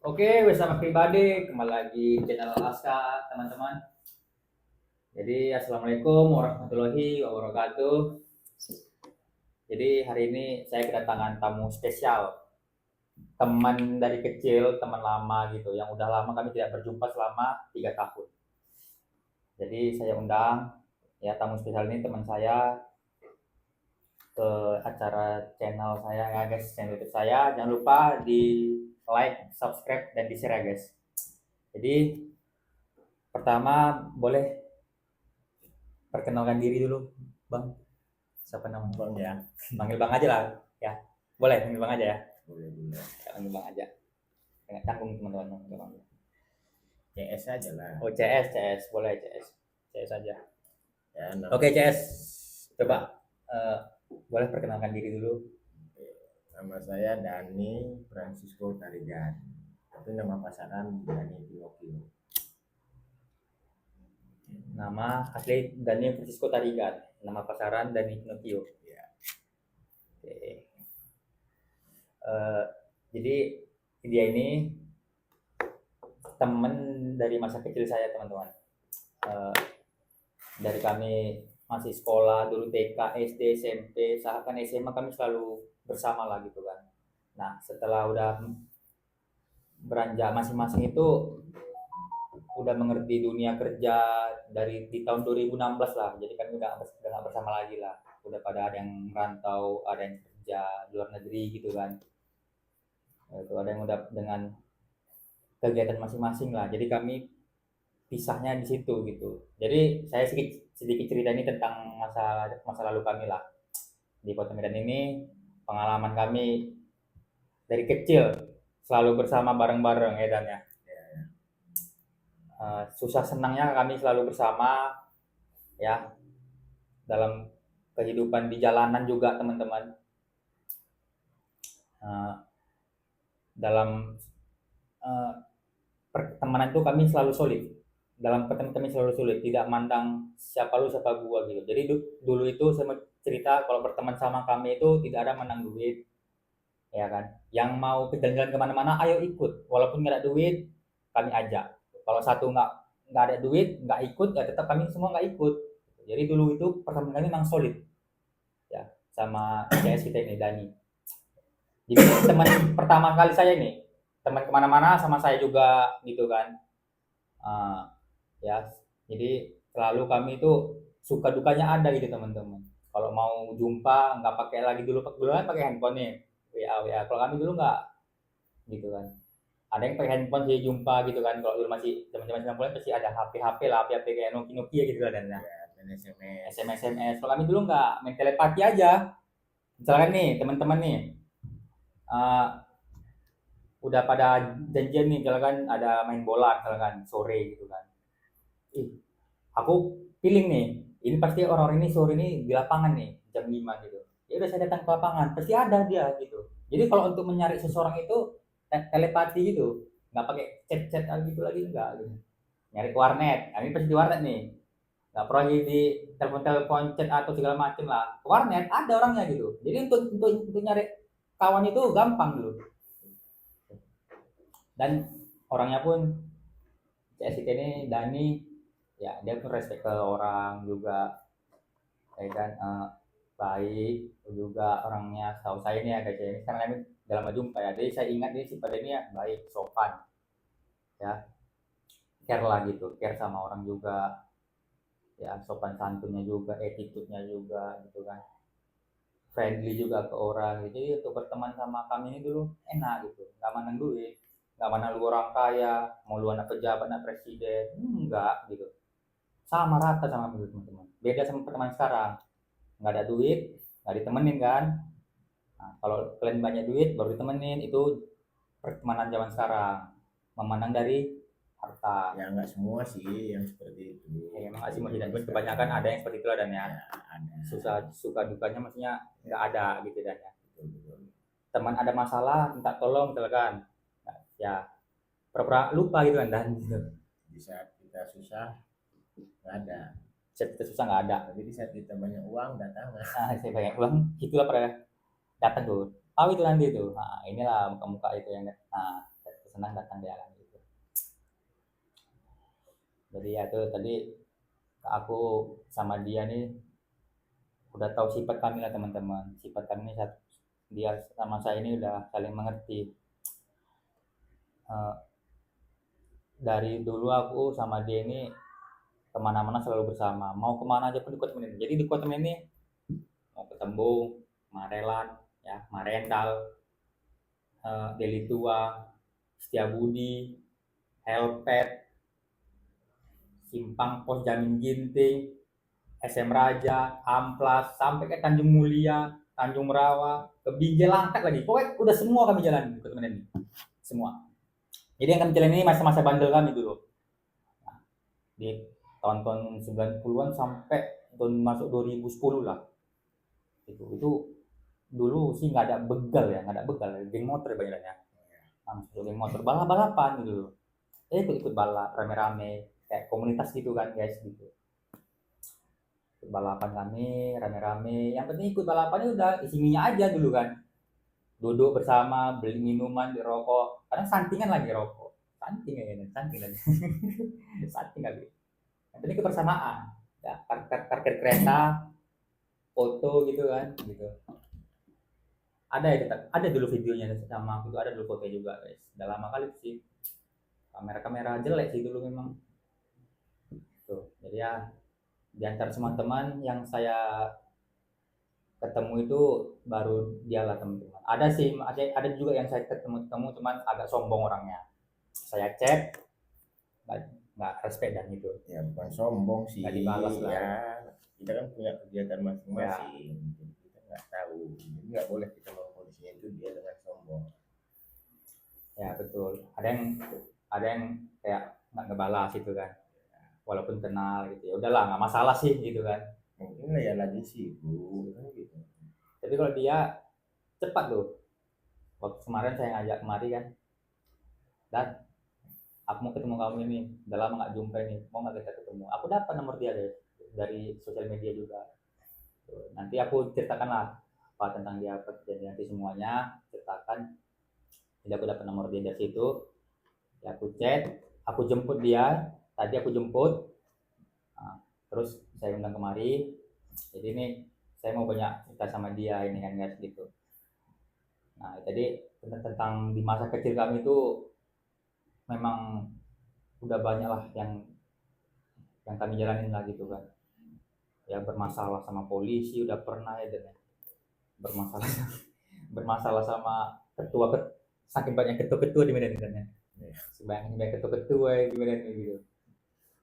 Oke, bersama pribadi kembali lagi di channel Aska, teman-teman. Jadi, assalamualaikum warahmatullahi wabarakatuh. Jadi, hari ini saya kedatangan tamu spesial, teman dari kecil, teman lama gitu, yang udah lama kami tidak berjumpa selama 3 tahun. Jadi, saya undang ya tamu spesial ini teman saya ke acara channel saya ya guys, channel YouTube saya. Jangan lupa di like, subscribe, dan di share ya guys. Jadi, pertama boleh perkenalkan diri dulu, Bang. Siapa namanya? Bang ya. Panggil Bang aja lah, ya. Boleh panggil Bang aja ya. Boleh boleh. Panggil Bang aja. Enggak canggung teman-teman panggil. CS aja lah. Oh, CS, boleh CS. CS aja. Ya, Oke, CS. Coba boleh perkenalkan diri dulu. nama saya Dani Francisco Tarigan. Tapi nama pasaran Dani Pinocchio. Nama asli Dani Francisco Tarigan. Nama pasaran Dani Pinocchio. Ya. Oke. Jadi dia ini teman dari masa kecil saya, teman-teman. Dari kami masih sekolah dulu, TK, SD, SMP, bahkan SMA kami selalu bersama lah gitu kan. Nah, setelah udah beranjak masing-masing itu udah mengerti dunia kerja dari di tahun 2016 lah. Jadi kami udah nggak bersama lagi lah. Udah pada ada yang merantau, ada yang kerja di luar negeri gitu kan. Itu ada yang udah dengan kegiatan masing-masing lah. Jadi kami pisahnya di situ gitu. Jadi saya sedikit cerita ini tentang masa lalu kami lah di Kota Medan ini. Pengalaman kami dari kecil selalu bersama bareng-bareng ya Dan ya. Susah senangnya kami selalu bersama ya, dalam kehidupan di jalanan juga teman-teman. Dalam pertemanan itu kami selalu solid. Dalam pertemanan kami selalu solid, tidak mandang siapa lu siapa gua gitu. Jadi dulu itu saya mau cerita, kalau berteman sama kami itu tidak ada mandang duit, ya kan. Yang mau ke jalan-jalan kemana-mana, ayo ikut. Walaupun nggak ada duit, kami ajak. Kalau satu nggak ada duit, nggak ikut, ya tetap kami semua nggak ikut. Jadi dulu itu pertemanan kami memang solid, ya, sama CS kita ini Dani. Jadi teman pertama kali saya ini, teman kemana-mana sama saya juga gitu kan. Uh, ya, jadi selalu kami itu suka dukanya ada gitu teman-teman. Kalau mau jumpa nggak pakai lagi dulu kan pakai handphone nih, WA. Kalau kami dulu nggak gitu kan. Ada yang pakai handphone sih jumpa gitu kan. Kalau dulu masih zaman-zaman 90-an pasti ada HP lah, HP kayak Nokia gitu kan dan Dan SMS. SMS. Kalau kami dulu nggak, main telepati aja. Misalkan nih teman-teman nih, uh, udah pada janjian nih, misalkan ada main bola misalkan sore gitu kan. Aku feeling nih, ini pasti orang-orang ini sore ini di lapangan nih jam 5 gitu. Ya udah saya datang ke lapangan, pasti ada dia gitu. Jadi kalau untuk mencari seseorang itu telepati gitu, nggak pakai chat-chat gitu lagi, enggak gitu. Nyari ke warnet, nah, ini pasti di warnet nih. Nggak perlu di telepon-telepon chat atau segala macem lah. Ke warnet ada orangnya gitu. Jadi untuk nyari kawan itu gampang dulu. Dan orangnya pun CSIT ini Dani, ya dia pun respect ke orang juga, ya kan, baik juga orangnya. Tahu saya ini agak ini karena kami dalam jumpa ya, jadi saya ingat dia sih pada ini ya baik, sopan ya, care lah gitu, care sama orang juga ya, sopan santunnya juga, attitude-nya juga gitu kan, friendly juga ke orang gitu. Jadi untuk berteman sama kami ini dulu enak gitu, nggak mandang duit, nggak mandang lu orang kaya, mau lu anak pejabat, anak presiden, enggak gitu, sama rata sama teman-teman. Beda sama pertemanan sekarang, nggak ada duit nggak ditemenin kan. Nah, kalau kalian banyak duit baru ditemenin, itu pertemanan zaman sekarang, memandang dari harta. Ya nggak semua sih yang seperti itu. Ya memang sih dan kebanyakan ada yang seperti itu dan ya, Ya, ada. susah suka dukanya maksudnya nggak ada gitu dan ya. Betul. Teman ada masalah minta tolong misalkan, nah, ya pura-pura lupa gitu kan dan gitu. Di saat kita susah nggak ada. Saat kita susah nggak ada, Tapi di saat kita banyak uang datang. nah saya banyak uang itulah pada datang tuh, tahu itu nanti tuh. Nah inilah muka-muka itu yang, nah datang dia kan gitu. Jadi ya tuh tadi aku sama dia nih udah tahu sifat kami lah teman-teman. Sifat kami ini dia sama saya ini udah saling mengerti. Eh, dari dulu aku sama dia ini kemana-mana selalu bersama. Mau kemana aja pun di kota ini. Jadi di kota ini mau ke Tembung, Marelan, ya, Marendal, Deli Tua, Setiabudi, Helpet, Simpang Pos Jamin Ginting, SM Raja, Amplas, sampai ke Tanjung Mulia, Tanjung Merawa, ke Binjai Langkat lagi. Pokoknya udah semua kami jalan di kota ini. Semua. Jadi yang kami jalan ini masa-masa bandel kami dulu. Nah, di tahun-tahun 90-an sampai tahun masuk 2010 lah. Itu dulu sih nggak ada begal ya, nggak ada begal, geng motor banyaknya. Langsung geng motor balap-balapan gitu. Ikut-ikut balap rame-rame kayak komunitas gitu kan guys gitu. Ikut balapan kami rame-rame. Yang penting ikut balapannya udah isi minyak aja dulu kan. Duduk bersama, beli minuman, di rokok. Kadang santingan lagi rokok. Santing ya, santing lagi. Santing lagi. Yang penting kebersamaan. Ya, parkir kereta, foto gitu kan, gitu. Ada ya tetap, ada dulu videonya sama aku itu, ada dulu foto juga guys. Udah lama kali sih. Kamera-kamera jelek sih dulu memang. Tuh, jadi ya di antara semua teman yang saya ketemu itu baru dialah teman-teman. Ada sih, ada juga yang saya ketemu teman cuman agak sombong orangnya. Saya chat, nggak respect dan itu. Ya bukan sombong sih, Nggak dibalas lah. ya kita kan punya kegiatan Ya, masing-masing, jadi kita nggak tahu, jadi nggak boleh kita mengkondisinya itu dia dengan sombong. ya betul. Ada yang kayak nggak ngebalas gitu kan. Walaupun kenal gitu. Ya udahlah, nggak masalah sih gitu kan. Mungkin ya lagi sibuk kan gitu. Tapi kalau dia cepat tuh. Waktu kemarin saya ngajak kemari kan, dan aku mau ketemu kamu ini, udah lama nggak jumpa ini, mau nggak kita ketemu? Aku dapat nomor dia deh dari sosial media juga. Tuh, nanti aku ceritakan lah apa tentang dia, apa kejadian nanti semuanya ceritakan. Jadi aku dapat nomor dia dari situ, ya aku chat, aku jemput dia. Tadi aku jemput, nah, terus saya undang kemari. Jadi ini saya mau banyak cerita sama dia ini kan guys gitu. Nah tadi tentang di masa kecil kami itu memang udah banyak lah yang kami jalanin lah gitu kan. Ya bermasalah sama polisi udah pernah ya dan ya. Bermasalah bermasalah sama ketua saking banyak ketua-ketua di Medan kan ya. Sebanyak ketua-ketua di Medan gitu.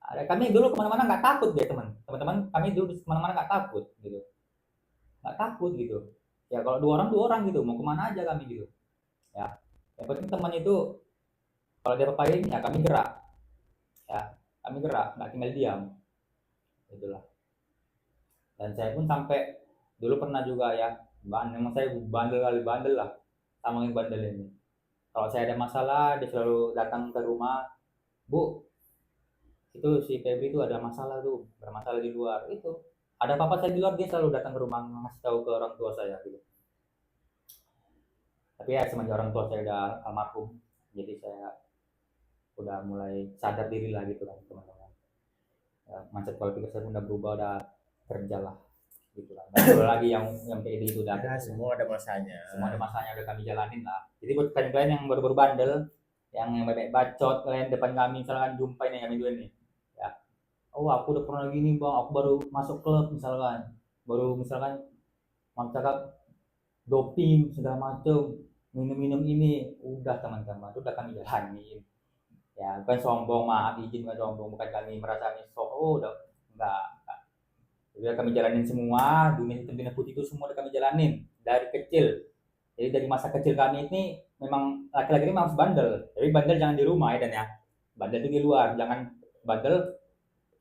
Ada kami dulu kemana-mana nggak takut ya teman-teman kami dulu kemana-mana nggak takut gitu, nggak takut gitu. Ya kalau dua orang gitu mau kemana aja kami gitu. Ya yang penting teman itu kalau dia papain ya kami gerak, ya kami gerak nggak tinggal diam itulah. Dan saya pun sampai dulu pernah juga ya, memang saya bandel kali bandel lah sama yang bandel ini. Kalau saya ada masalah dia selalu datang ke rumah, Bu itu si Febri itu ada masalah tuh, bermasalah di luar itu, ada apa-apa saya di luar dia selalu datang ke rumah ngasih tahu ke orang tua saya gitu. Tapi ya semenjak orang tua saya udah almarhum, jadi saya udah mulai sadar diri lah gitu kan teman-teman. Ya, mindset pola pikir saya udah berubah, udah kerja lah gitu lah. Nggak perlu lagi yang kayak gitu udah. Ya, semua ada masanya. Semua ada masanya udah kami jalanin lah. Jadi buat kalian yang baru-baru bandel, yang banyak bacot kalian depan kami misalkan jumpa ini kami dua nih. Ya, oh aku udah pernah gini bang, aku baru masuk klub misalkan, baru misalkan cakap doping segala macem, minum-minum ini, udah teman-teman, udah kami jalanin. Ya bukan sombong, maaf izin, bukan sombong, bukan kami merasa ini sok, oh udah enggak. Udah kami jalanin semua, dunia hitam dunia putih itu semua udah kami jalanin dari kecil. Jadi dari masa kecil kami ini memang laki-laki ini memang bandel, tapi bandel jangan di rumah ya dan ya, bandel itu di luar, jangan bandel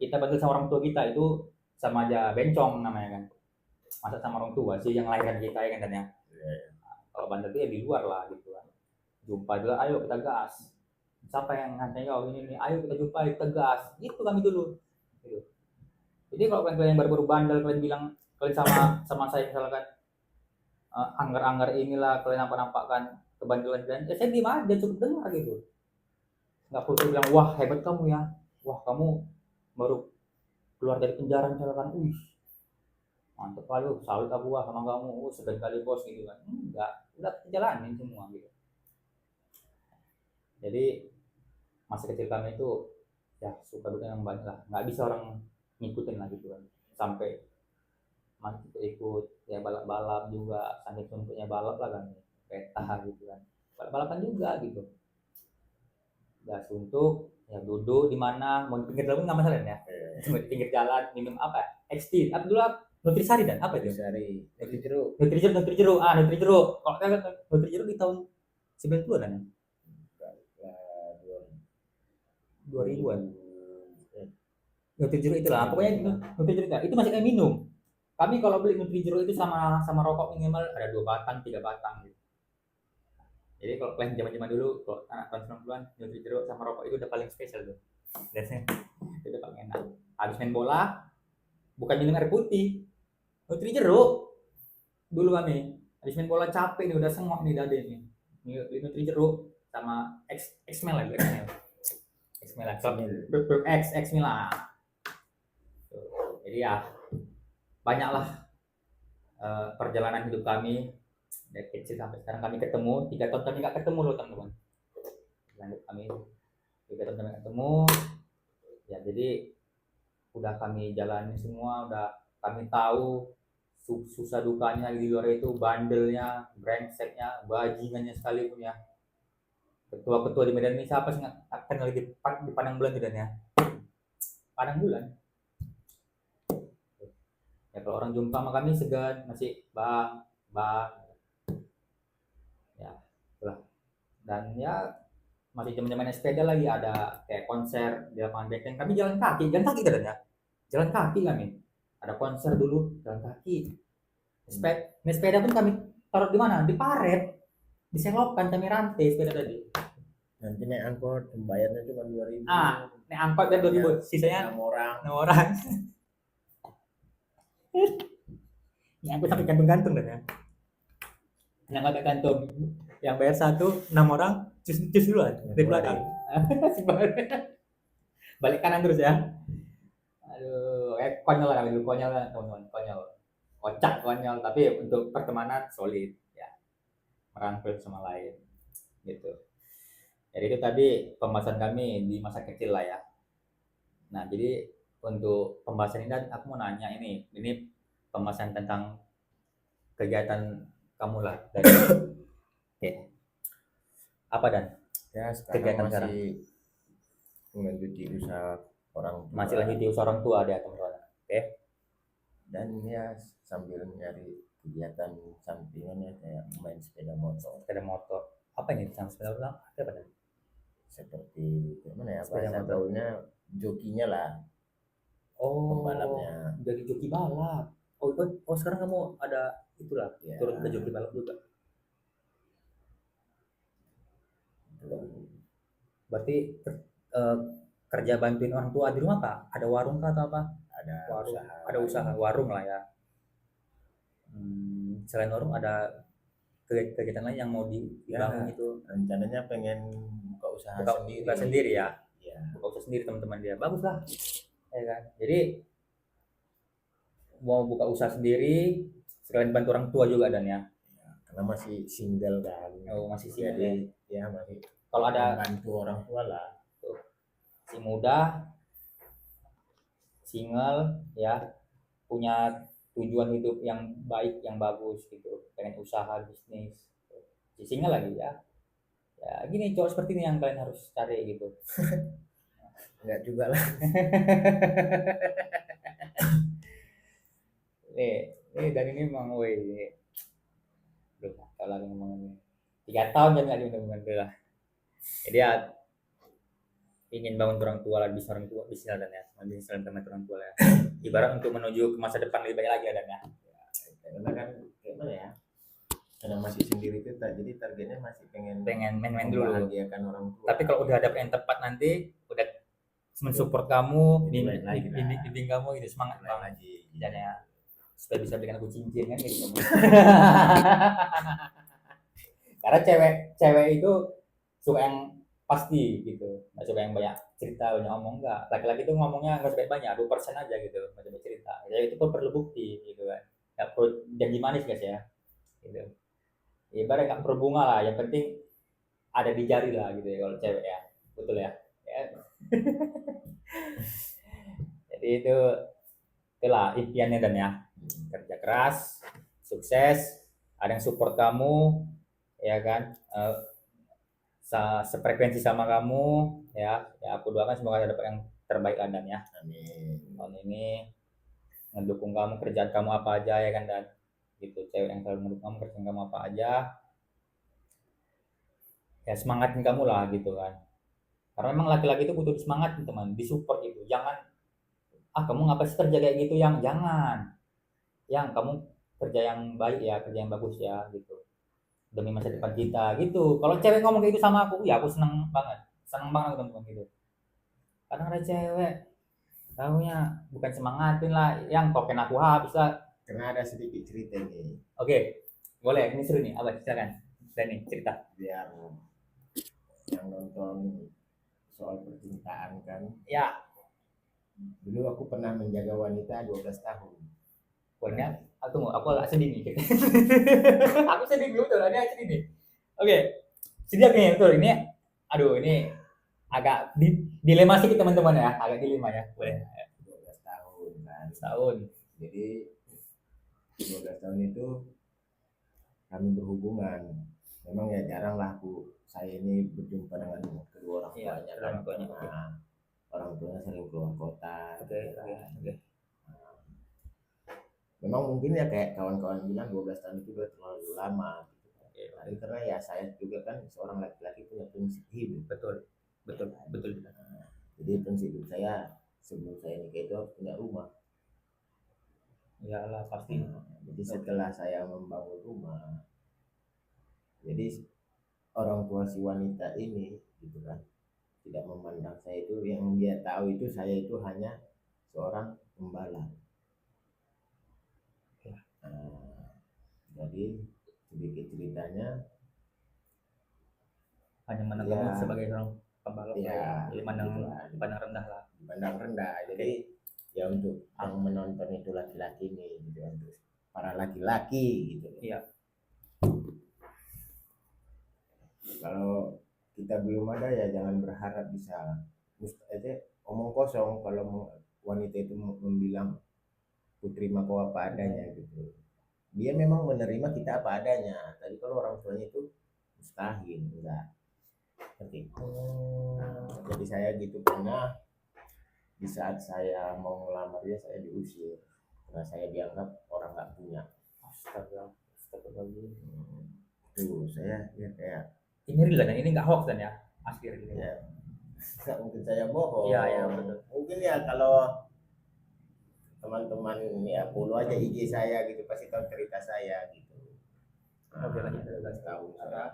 kita bandel sama orang tua kita itu sama aja bencong namanya kan. Masa sama orang tua sih yang lahirkan kita ya kan dan ya. Nah, kalau bandel itu ya di luar lah gitu kan. Jumpa juga, ayo kita gas. Siapa yang ngantai oh ini nih, ayo kita jumpa, kita gas. Itu kami dulu. Gitu. Jadi kalau kalian baru-baru bandel kalian bilang kalian sama saya misalkan anggar-anggar inilah kalian nampak-nampakkan kebandelan kalian, ya saya diam aja cukup dengar gitu. nggak foto bilang wah hebat kamu ya, wah kamu baru keluar dari penjara misalkan, mantep kali, salut aku wah sama kamu, segan kali bos gitu kan, enggak, udah jalanin semua gitu. Jadi masa kecil kami itu ya suka duka yang banyak lah, nggak bisa orang ngikutin lah gitu kan, sampai masih ikut ya balap-balap juga, sampai sumpahnya balap lah kan, peta gitu kan, balap-balapan juga gitu. Ya suntuk, ya duduk di mana, mau di pinggir jalan nggak masalah ya, cuma di pinggir jalan minum apa, XT apa dulu, Nutrisari dan apa itu, Nutrisari, Nutri jeruk. Nutri jeruk kalau kan Nutri jeruk di tahun 90-an kan, Lah, 2000-an. eh, Nutri jeruk itulah pokoknya, Nutri jeruk itu masih kayak minum. Kami kalau beli Nutri jeruk itu sama sama rokok minimal ada 2 batang 3 batang gitu. Jadi kalau kalian zaman-zaman dulu, kalau anak tahun 90-an, Nutri jeruk sama rokok itu udah paling spesial tuh. Dan itu udah paling enak. Habis main bola, bukan minum air putih, Nutri jeruk. Dulu kami, habis main bola capek nih, udah sengok nih dada ini. Beli Nutri jeruk sama X Mel lagi, X Mel lah. X Mel lah. Jadi ya banyaklah perjalanan hidup kami dari kecil sampai sekarang. Kami ketemu 3 tahun, kami nggak ketemu loh teman-teman. Lanjut kami 3 tahun kami ketemu, ya jadi udah kami jalani semua, udah kami tahu susah dukanya di luar itu, bandelnya, brengseknya, bajingannya sekalipun ya. Ketua-ketua di Medan ini siapa sih akan lagi di Padang Bulan tidak ya? Padang Bulan. Ya kalau orang jumpa sama kami segan, masih bang, ya itulah. Dan ya masih zaman sepeda lagi, ada kayak konser di lapangan benteng, kami jalan kaki kan ya, jalan kaki kami, ada konser dulu jalan kaki. Sepeda pun kami taruh di mana, di paret, diselopkan kami rantai sepeda tadi. Nanti naik angkot bayarnya cuma 2.000. Naik angkot dan 2.000, sisanya 6 orang. Ini angkot sampai gantung-gantung dan ya, yang agak gantung, yang bayar 6 orang, cus duluan dari belakang. Balik kanan terus ya. Aduh, konyol lah kami dulu, konyol lah teman-teman, konyol, tapi untuk pertemanan solid ya, merangkul sama lain gitu. Jadi itu tadi pembahasan kami di masa kecil lah ya. Nah jadi untuk pembahasan ini dan aku mau nanya, ini pembahasan tentang kegiatan kamu lah dari apa dan Ya sekarang kegiatan masih sekarang mengikuti usaha orang tua. masih lanjut di usaha orang tua ada teman-teman. Dan ya sambil nyari kegiatan sampingan ya, kayak main sepeda motor. Apa ini sepeda motor apa dan? Seperti gimana ya, Sepeda bahasa motor. gaulnya jokinya lah. Pembalapnya. Jadi joki balap. Oh sekarang kamu ada itulah, Ya. turut ke joki balap juga. Berarti kerja bantuin orang tua di rumah Pak? Ada warung kah atau apa? Ada Warung, usaha. ada usaha warung lah ya. Selain warung ada kegiatan lain yang mau dibangun Ya, itu? rencananya pengen buka usaha sendiri. Buka sendiri ya? Ya. Buka usaha sendiri teman-teman dia. Bagus lah. Ya kan? Jadi mau buka usaha sendiri sekalian bantu orang tua juga dan ya. Karena masih single kan. Oh, masih single. Jadi ya masih Kalau ada bantu orang tua lah. si muda, single ya, punya tujuan hidup yang baik, yang bagus gitu, pengen usaha bisnis, si single lagi ya. Ya gini, cowok seperti ini yang kalian harus cari gitu. Enggak juga lah. Dan ini memang belum kalau lagi ngomong ini 3 tahun jadi nggak diundang lah. Jadi ya ingin bangun orang tua lah, bisnis orang tua, bisnis dan ya, bisnis dalam orang tua ya. Ibarat untuk menuju ke masa depan lebih baik lagi dan ya. Karena kan gimana ya? Karena masih sendiri itu, jadi targetnya masih pengen main dulu. Membahagiakan orang tua. Tapi kalau udah ada yang tepat nanti, udah mensupport kamu, bimbing kamu gitu, semangat lagi. Dan ya supaya bisa belikan aku cincin kan gitu. Karena cewek itu suka yang pasti gitu, nggak coba yang banyak cerita banyak ngomong, enggak. Laki-laki itu ngomongnya nggak sampai banyak, 2% aja gitu, nggak coba cerita ya, itu pun perlu bukti gitu kan, nggak perlu janji manis guys ya gitu. Ibarat nggak perlu bunga lah, yang penting ada di jari lah gitu ya kalau cewek ya, betul ya. Ya. Jadi itulah impiannya dan ya, kerja keras, sukses, ada yang support kamu, ya kan, sefrekuensi sama kamu, ya aku doakan semoga dapat yang terbaik lah dan ya Amin. tahun ini, ngedukung kamu kerjaan kamu apa aja ya kan, dan gitu, cewek yang selalu ngedukung kamu kerjaan kamu apa aja, ya semangatin kamu lah gitu kan, karena memang laki-laki itu butuh semangat teman, disupport gitu, jangan kamu ngapa sih kerja kayak gitu, yang jangan, yang kamu kerja yang baik ya, kerja yang bagus ya gitu, demi masa depan kita gitu. Kalau cewek ngomong kayak gitu sama aku, ya aku seneng banget teman-teman gitu. Kadang ada cewek tahunya bukan semangatin lah, yang token aku habis lah. Karena ada sedikit cerita nih, Oke, boleh, ini seru nih, apa silakan, dan nih cerita. biar yang nonton soal percintaan kan. Ya, Dulu aku pernah menjaga wanita 12 tahun. pokoknya tunggu, aku agak sedih nih. Aku sedih dulu tuh, ada sedih nih. Oke, sedih nih betul ini. Aduh, ini agak dilema sih teman-teman ya, agak dilema ya. Boleh. 12 tahun kan. Setahun. Jadi 12 tahun itu kami berhubungan. Memang ya jarang lah saya ini berjumpa dengan kedua orang Iya, tuanya orang kan, tuanya. karena orang tuanya sering keluar kota. Oke. Memang mungkin ya kayak kawan-kawan bilang 12 tahun itu udah terlalu lama gitu kan. Oke. Tapi karena ya saya juga kan seorang laki-laki punya prinsip hidup. Betul. Jadi prinsip hidup saya sebelum saya nikah itu harus punya rumah. Iyalah pasti. Jadi setelah saya membangun rumah, jadi orang tua si wanita ini gitu kan tidak memandang saya, itu yang dia tahu itu saya itu hanya seorang pembalap. Ya. Jadi sedikit ceritanya, Hanya menang ya, kamu sebagai seorang pembalap ya, jadi pandang gitu kan. pandang rendah lah. Dipandang rendah. Jadi ya untuk yang menonton itu laki-laki nih gitu, untuk para laki-laki gitu. Iya. Kalau kita belum ada ya jangan berharap bisa aja omong kosong. Kalau wanita itu membilang ku terima kau apa adanya gitu, dia memang menerima kita apa adanya. Tapi kalau orang tuanya itu mustahil, enggak seperti itu. Jadi saya gitu pernah, di saat saya mau ngelamar dia saya diusir karena saya dianggap orang nggak punya. Astaga. Tuh saya ya kayak Ini real dan ini nggak hoax dan ya, asli real. ya nggak mungkin saya bohong. Iya, betul. Mungkin ya kalau teman-teman ya follow aja IG saya gitu pasti tahu cerita saya gitu. Oke, lanjut. 12 tahun saya.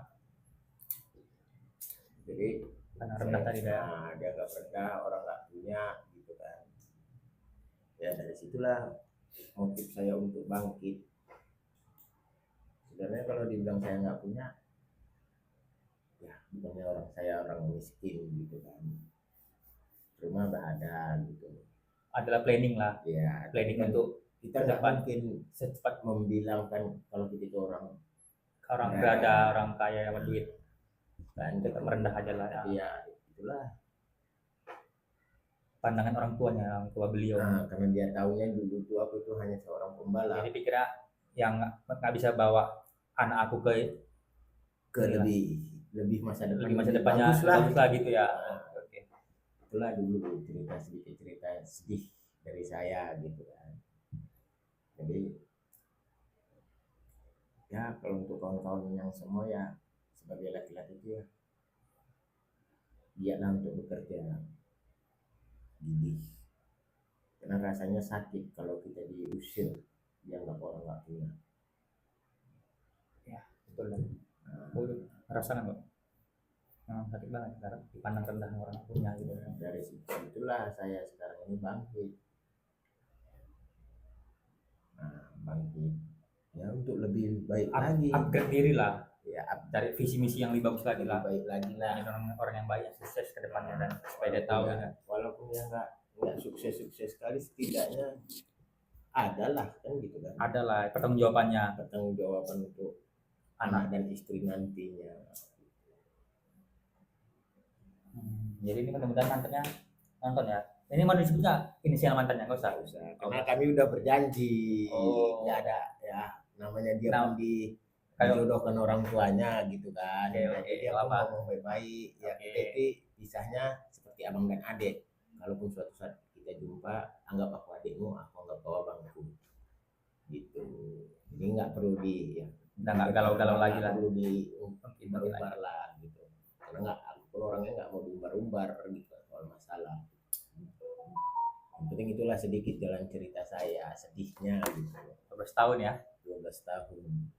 Jadi Karena rendah tadi ya. dia nggak rendah, orang nggak punya gitu kan. Ya dari situlah motif saya untuk bangkit. Sebenarnya kalau dibilang saya nggak punya, ya bukannya orang miskin gitu kan, rumah nggak ada gitu. Adalah planning lah. Ya Planning kan untuk kita nggak depan mungkin secepat membilangkan kalau kita itu orang berada, orang kaya yang duit. kan, Tetap merendah aja lah. tapi ya itulah. Pandangan orang tuanya, orang tua beliau. Karena dia tahunya dulu tuh aku itu hanya seorang pembalap. Jadi pikirnya yang nggak bisa bawa anak aku ke lebih masa depan, lebih masa depannya bagus lah gitu ya. Oke. Itulah dulu sedikit cerita sedih dari saya gitu kan. Jadi ya kalau untuk kawan-kawan yang semua ya sebagai laki-laki itu ya giatlah untuk bekerja gigih, karena rasanya sakit kalau kita diusir dianggap orang nggak punya. Ya betul lah. Rasakan kok. Sakit banget karena dipandang rendah orang punya gitu. Dari situlah saya sekarang ini bangkit. Bangkit ya untuk lebih baik lagi, upgrade diri lah. ya cari visi misi yang lebih bagus lagi lebih lah, baik lagi lah. jadi orang yang baik yang sukses ke depannya, dan supaya dia tahu ya. Walaupun ya nggak sukses sekali, setidaknya ada lah kan gitu kan, Ada lah pertanggungjawabannya untuk anak dan istri nantinya. Jadi ini mudah-mudahan mantannya nonton ya. Ini mau disebut nggak inisial mantannya? Nggak usah. Karena kami udah berjanji, Oh. nggak ada ya, namanya dia Nah, pun dijodohkan orang tuanya gitu kan. Oke, Jadi dia pun apa? ngomong baik-baik ya. Oke. Jadi pisahnya seperti abang dan adik. Kalaupun suatu saat kita jumpa, anggap aku adikmu, aku anggap kau abangku. Gitu. Jadi nggak perlu udah nggak galau-galau lagi lah. Perlu diumbar-umbar lah gitu. Karena aku orangnya nggak mau diumbar-umbar gitu soal masalah. Yang penting itulah sedikit jalan cerita saya, sedihnya gitu. 12 tahun ya. 12 tahun.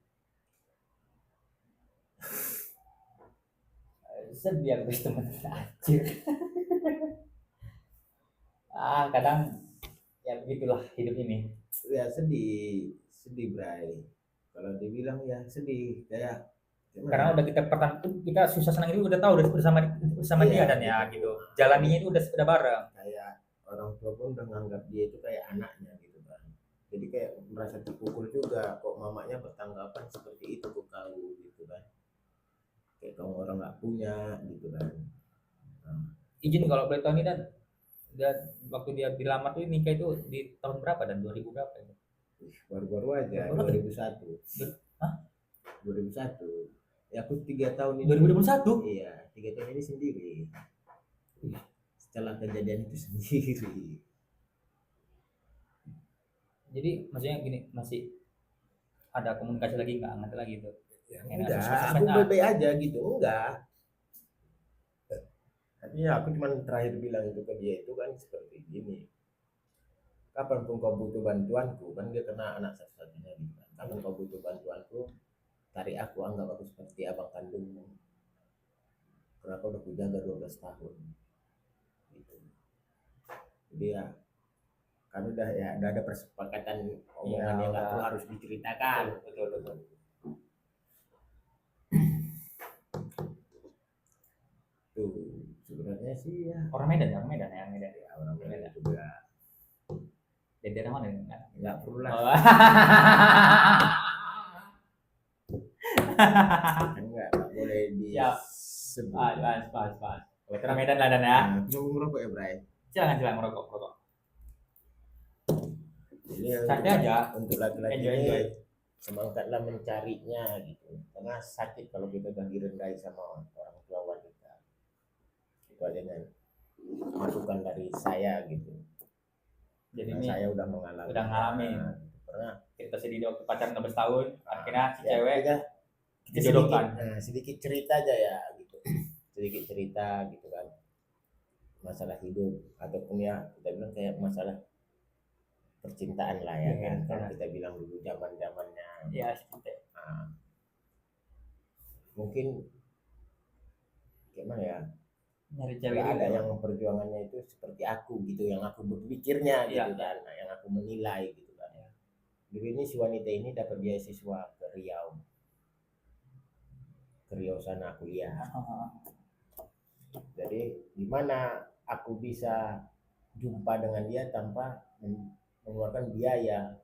Sedih aku temen anjir. Kadang ya begitulah hidup ini. Ya sedih Bray. Kalau dibilang ya sedih kayak karena udah kita susah senang itu udah tahu udah bersama dia dan ya gitu. Jalaninya itu udah bareng. Kayak orang tua pun udah nganggap dia itu kayak anaknya gitu kan. Jadi kayak merasa terpukul juga kok mamanya bertanggapan seperti itu ke kau gitu kan. Kayak kamu orang nggak punya gitu kan. Izin kalau boleh tahu nih, dan waktu dia dilamar tuh nikah itu di tahun berapa dan 2000 berapa itu? Baru-baru aja 2001. Hah? 2001. Ya aku 3 tahun ini. 2021? Iya, 3 tahun ini sendiri. Setelah kejadian itu sendiri. Jadi maksudnya gini, masih ada komunikasi lagi nggak lagi itu? Ya, enggak, aku baik-baik aja gitu, enggak. Artinya aku cuma terakhir bilang itu ke dia itu kan seperti gini. Kapanpun kau butuh bantuanku, kan dia kena anak satu-satunya gitu kan. Kapan kau butuh bantuanku, tarik aku, anggap aku seperti abang kandungmu. Karena kau udah kujaga 12 tahun. Gitu. Jadi ya, kan udah ada persepakatan omongan yang nggak harus diceritakan. Betul. Tuh, sebenarnya sih ya. Orang Medan ya. Ya, orang Medan juga. Dari daerah mana? Nggak perlu lah. Enggak boleh disebut. Pas. Veteran Medan lah dan ya. Mau ngerokok ya, Bray? Silakan merokok. Ini santai aja untuk laki-laki enjoy. ini semangatlah mencarinya gitu. Karena sakit kalau kita udah direndai sama orang tua wanita. Itu aja kan masukan dari saya gitu. Jadi nah, ini saya udah mengalami. Pernah cerita sedih waktu pacaran 12 tahun, akhirnya si cewek kita jodohkan. Sedikit cerita aja ya gitu. Sedikit cerita gitu kan. Masalah hidup ataupun ya kita bilang kayak masalah percintaan lah ya kan. Kalau kita bilang dulu zaman-zamannya. Ya, mungkin gimana ya? Nyari cewek ada yang perjuangannya itu seperti aku gitu, yang aku berpikirnya gitu kan, yang aku menilai gitu kan. Dulu ini si wanita ini dapat beasiswa ke Riau sana kuliah. Jadi gimana aku bisa jumpa dengan dia tanpa mengeluarkan biaya?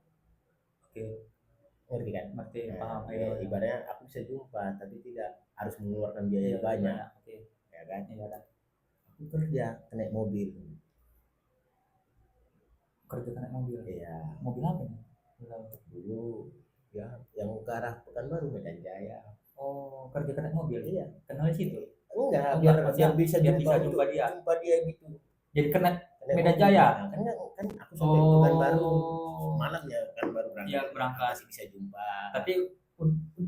Ngerti kan? Paham. Ibaratnya aku bisa jumpa tapi tidak harus mengeluarkan biaya banyak. Ya kan? Aku kerja naik mobil. Iya. Mobil apa nih? Dulu ya yang ke arah Pekanbaru, Medan Jaya. Oh, kerja naik mobil. Iya. Kenal di situ? Enggak, biar bisa jumpa dia gitu. Jadi kena Medan Jaya. Kan aku sampai Pekanbaru malamnya, Pekanbaru berangkat. Iya, berangkat masih bisa jumpa. Tapi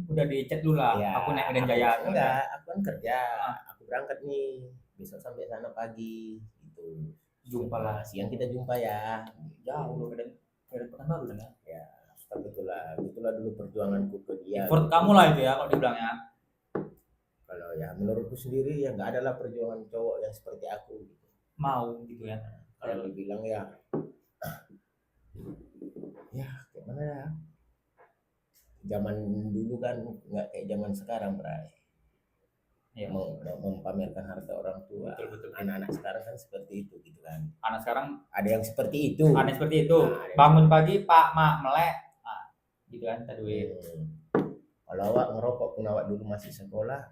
udah dicek dulu lah. Ya, aku naik Medan Jaya. Enggak, aku kan kerja. Aku berangkat nih. Besok sampai sana pagi gitu. Jumpa lah. Siang kita jumpa ya. Jauh loh Medan Pekanbaru kan ya. Itulah dulu perjuanganku ke dia. Effort kamu lah itu ya kalau dibilang ya. Kalau ya menurutku sendiri ya nggak ada lah perjuangan cowok yang seperti aku gitu. Mau gitu ya. Kalau dibilang ya gimana ya, zaman dulu kan nggak kayak zaman sekarang, Bray. Iya. Memamerkan harta orang tua. Betul. Anak-anak sekarang kan seperti itu gitu kan. Anak sekarang Ada yang seperti itu. aneh seperti itu. Nah, ada yang Bangun pagi, Pak, Mak, melek. Nah, gitu kan, tak duit. Kalau awak ngerokok pun awak dulu masih sekolah,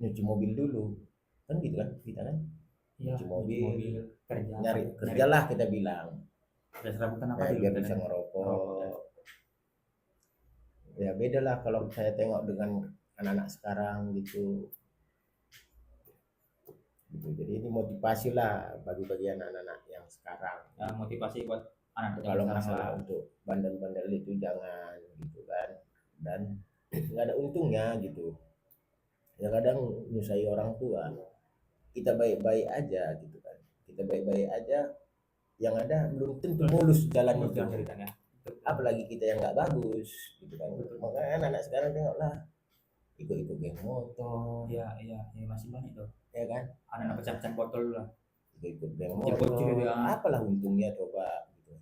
nyuci mobil dulu. Kan gitu kan kita kan. Iya, Nyuci mobil, kerja. nyari kerjalah kita bilang. Dan serabutan apa dulu? Biar bisa ngerokok. Ya beda lah kalau saya tengok dengan anak-anak sekarang gitu. Jadi ini motivasi lah bagi anak-anak yang sekarang. Ya, motivasi buat anak Kalau masalah untuk bandel-bandel itu jangan gitu kan. Dan nggak ada untungnya gitu. Ya kadang nyusahi orang tua. Kita baik-baik aja gitu kan. Kita baik-baik aja. Yang ada belum tentu mulus jalan itu. ceritanya. Apalagi kita yang nggak bagus gitu kan. Makanya anak sekarang tengoklah ikut-ikut geng motor. Iya, masih banyak tuh. Ya kan? Anak pecah-pecah botol dulu lah. Ikut geng Bocil motor. gitu ya. Apalah untungnya coba gitu.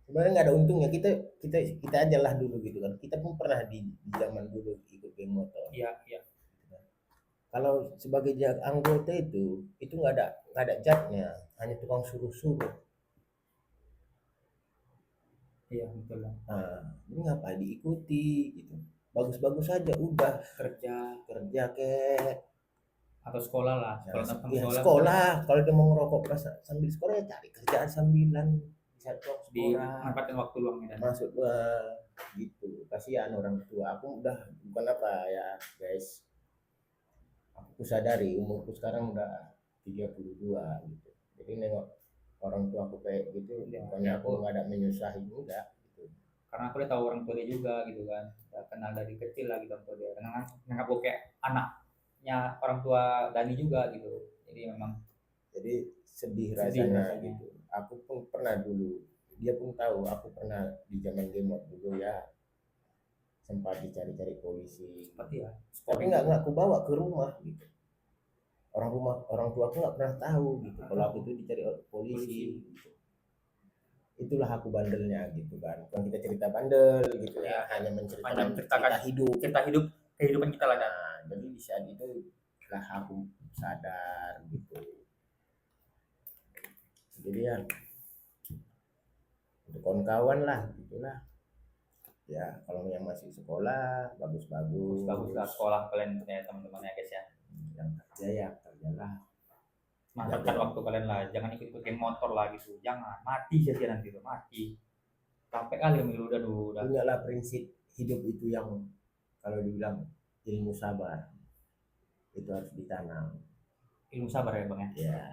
Sebenarnya nggak ada untungnya, kita aja lah dulu gitu kan. Kita pun pernah di zaman dulu ikut geng motor. Iya. Kalau sebagai anggota itu nggak ada jatnya, hanya tukang suruh-suruh. Iya, betul lah. Nah, ini ngapain diikuti gitu. Bagus-bagus aja udah kerja kek Atau sekolah lah. ya, sekolah. Kalau dia mau ngerokok pas sambil sekolah ya cari kerjaan sambilan bisa di sekolah. manfaatkan waktu luangnya. Masuk gitu. Kasihan orang tua. Aku udah bukan apa ya guys. Aku sadari umurku sekarang udah 32 gitu. Jadi nengok orang tua aku kayak gitu, bukannya aku nggak ada menyusahi enggak gitu. Karena aku udah tahu orang tua dia juga gitu kan. Udah kenal dari kecil lah gitu orang tua dia. Karena nganggap gue kayak anaknya orang tua Dani juga gitu. Jadi memang sedih rasanya gitu. Aku pun pernah dulu, dia pun tahu aku pernah di zaman gemot dulu ya, sempat dicari-cari polisi. Seperti ya. Tapi nggak aku bawa ke rumah gitu. Orang tua aku nggak pernah tahu gitu kalau aku itu dicari polisi gitu. Itulah aku bandelnya gitu kan. Bukan kita cerita bandel gitu ya, hanya menceritakan kehidupan kita lah. Nah, jadi di saat itu lah aku sadar gitu. Jadi ya untuk kawan-kawan lah gitulah. Ya kalau yang masih sekolah bagus lah sekolah kalian ya teman-teman ya guys ya. Yang kerja ya kerjalah. Manfaatkan waktu kalian lah, jangan ikut geng motor lah gitu, jangan mati sia-sia nanti tuh, mati sampai kali udah punyalah prinsip hidup itu yang kalau dibilang ilmu sabar itu harus ditanam. Ilmu sabar ya bang ya. Ya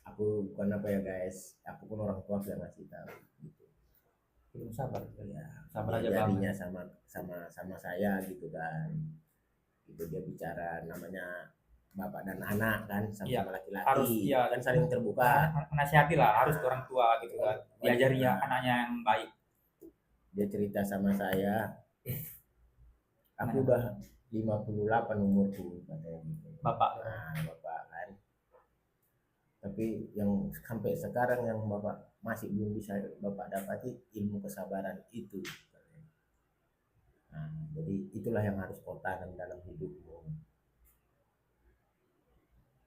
aku bukan apa ya guys, aku pun orang tua yang ngasih tahu gitu. Ilmu sabar ya, sabar aja jadinya sama saya gitu kan. Itu dia bicara namanya bapak dan anak kan sama laki-laki harus ya, kan saling terbuka, menasihati lah harus ke orang tua gitu kan, diajari ya anaknya yang baik. Dia cerita sama saya, aku udah 58 umurku katanya gitu. Bapak kan, tapi yang sampai sekarang yang bapak masih belum bisa bapak dapati ilmu kesabaran itu. Nah, jadi itulah yang harus kau tanam dalam hidupmu.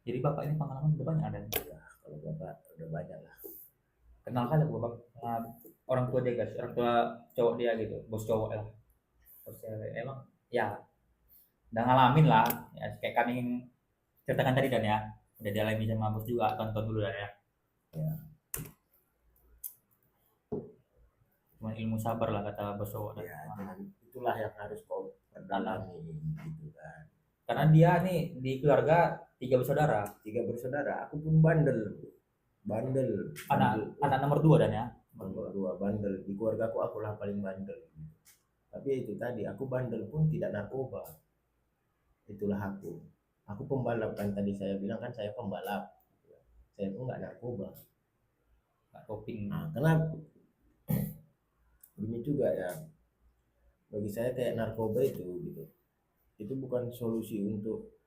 Jadi bapak ini pengalaman udah banyak ada. Ya, kalau bapak udah banyak lah. Kenal kali bapak orang tua dia guys, orang tua cowok dia gitu, bos cowok lah. Bos cewek emang ya udah ngalamin lah, ya kayak kami ceritakan tadi dan ya udah dialami sama bos juga, tonton dulu dan ya. Cuma ilmu sabar lah kata bos cowok. Ya, itulah yang harus kau perdalami gitu kan. Karena dia nih di keluarga 3 bersaudara. Aku pun bandel. Anak nomor 2 dan ya. Nomor 2 bandel. Di keluarga aku lah paling bandel. Tapi itu tadi aku bandel pun tidak narkoba. Itulah aku. Aku pembalap kan tadi saya bilang kan saya pembalap. Saya pun nggak narkoba. Nggak doping. Nah, kenapa? Ini juga ya. Bagi saya kayak narkoba itu gitu. Itu bukan solusi untuk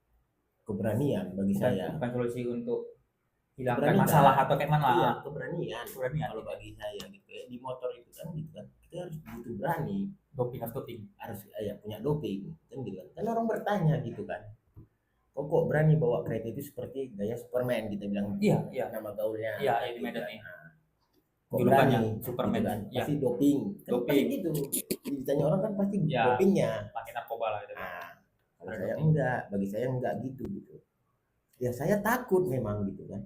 keberanian bagi saya. Bukan solusi untuk hilangkan masalah atau kayak mana? Iya, keberanian. Kalau bagi saya gitu. Di motor itu kan gitu kan. Kita harus butuh berani Doping harus doping. harus ya punya doping kan gitu kan. Kan orang bertanya gitu kan, kok berani bawa kereta itu seperti gaya Superman kita bilang, Iya, iya. nama gaulnya Iya, kayak di gitu Medan kan. nih. Nah, kok Julukannya berani Superman. gitu kan, Iya. pasti doping kan, Doping. pasti gitu ditanya orang kan pasti Iya. dopingnya. Pakai narkoba lah gitu. Nah, kalau Ada saya doping. enggak, bagi saya enggak gitu ya, saya takut memang gitu kan,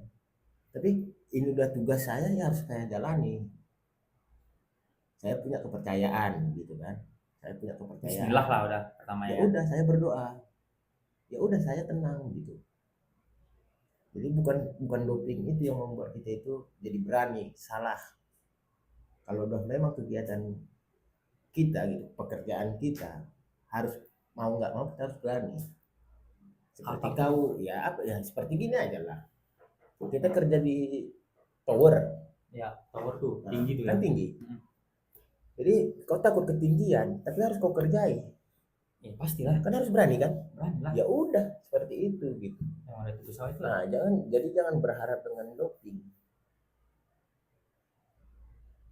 tapi ini udah tugas saya ya harus saya jalani. Saya punya kepercayaan gitu kan, saya punya kepercayaan. Bismillah lah udah pertama Ya ya. udah saya berdoa, ya udah saya tenang gitu. Jadi bukan doping itu yang membuat kita itu jadi berani. Salah. Kalau udah memang kegiatan kita gitu, pekerjaan kita harus mau nggak mau kita harus berani. Seperti Apapun. kau ya apa ya, seperti gini aja lah. Kita kerja di tower. Ya, tower tuh Nah, tinggi tuh kan ya. tinggi. Jadi kau takut ketinggian, tapi harus kau kerjai. Ya pastilah. Kan harus berani kan? Berani lah. Ya udah seperti itu gitu. Yang ada di pesawat itu. Nah, jangan berharap dengan doping.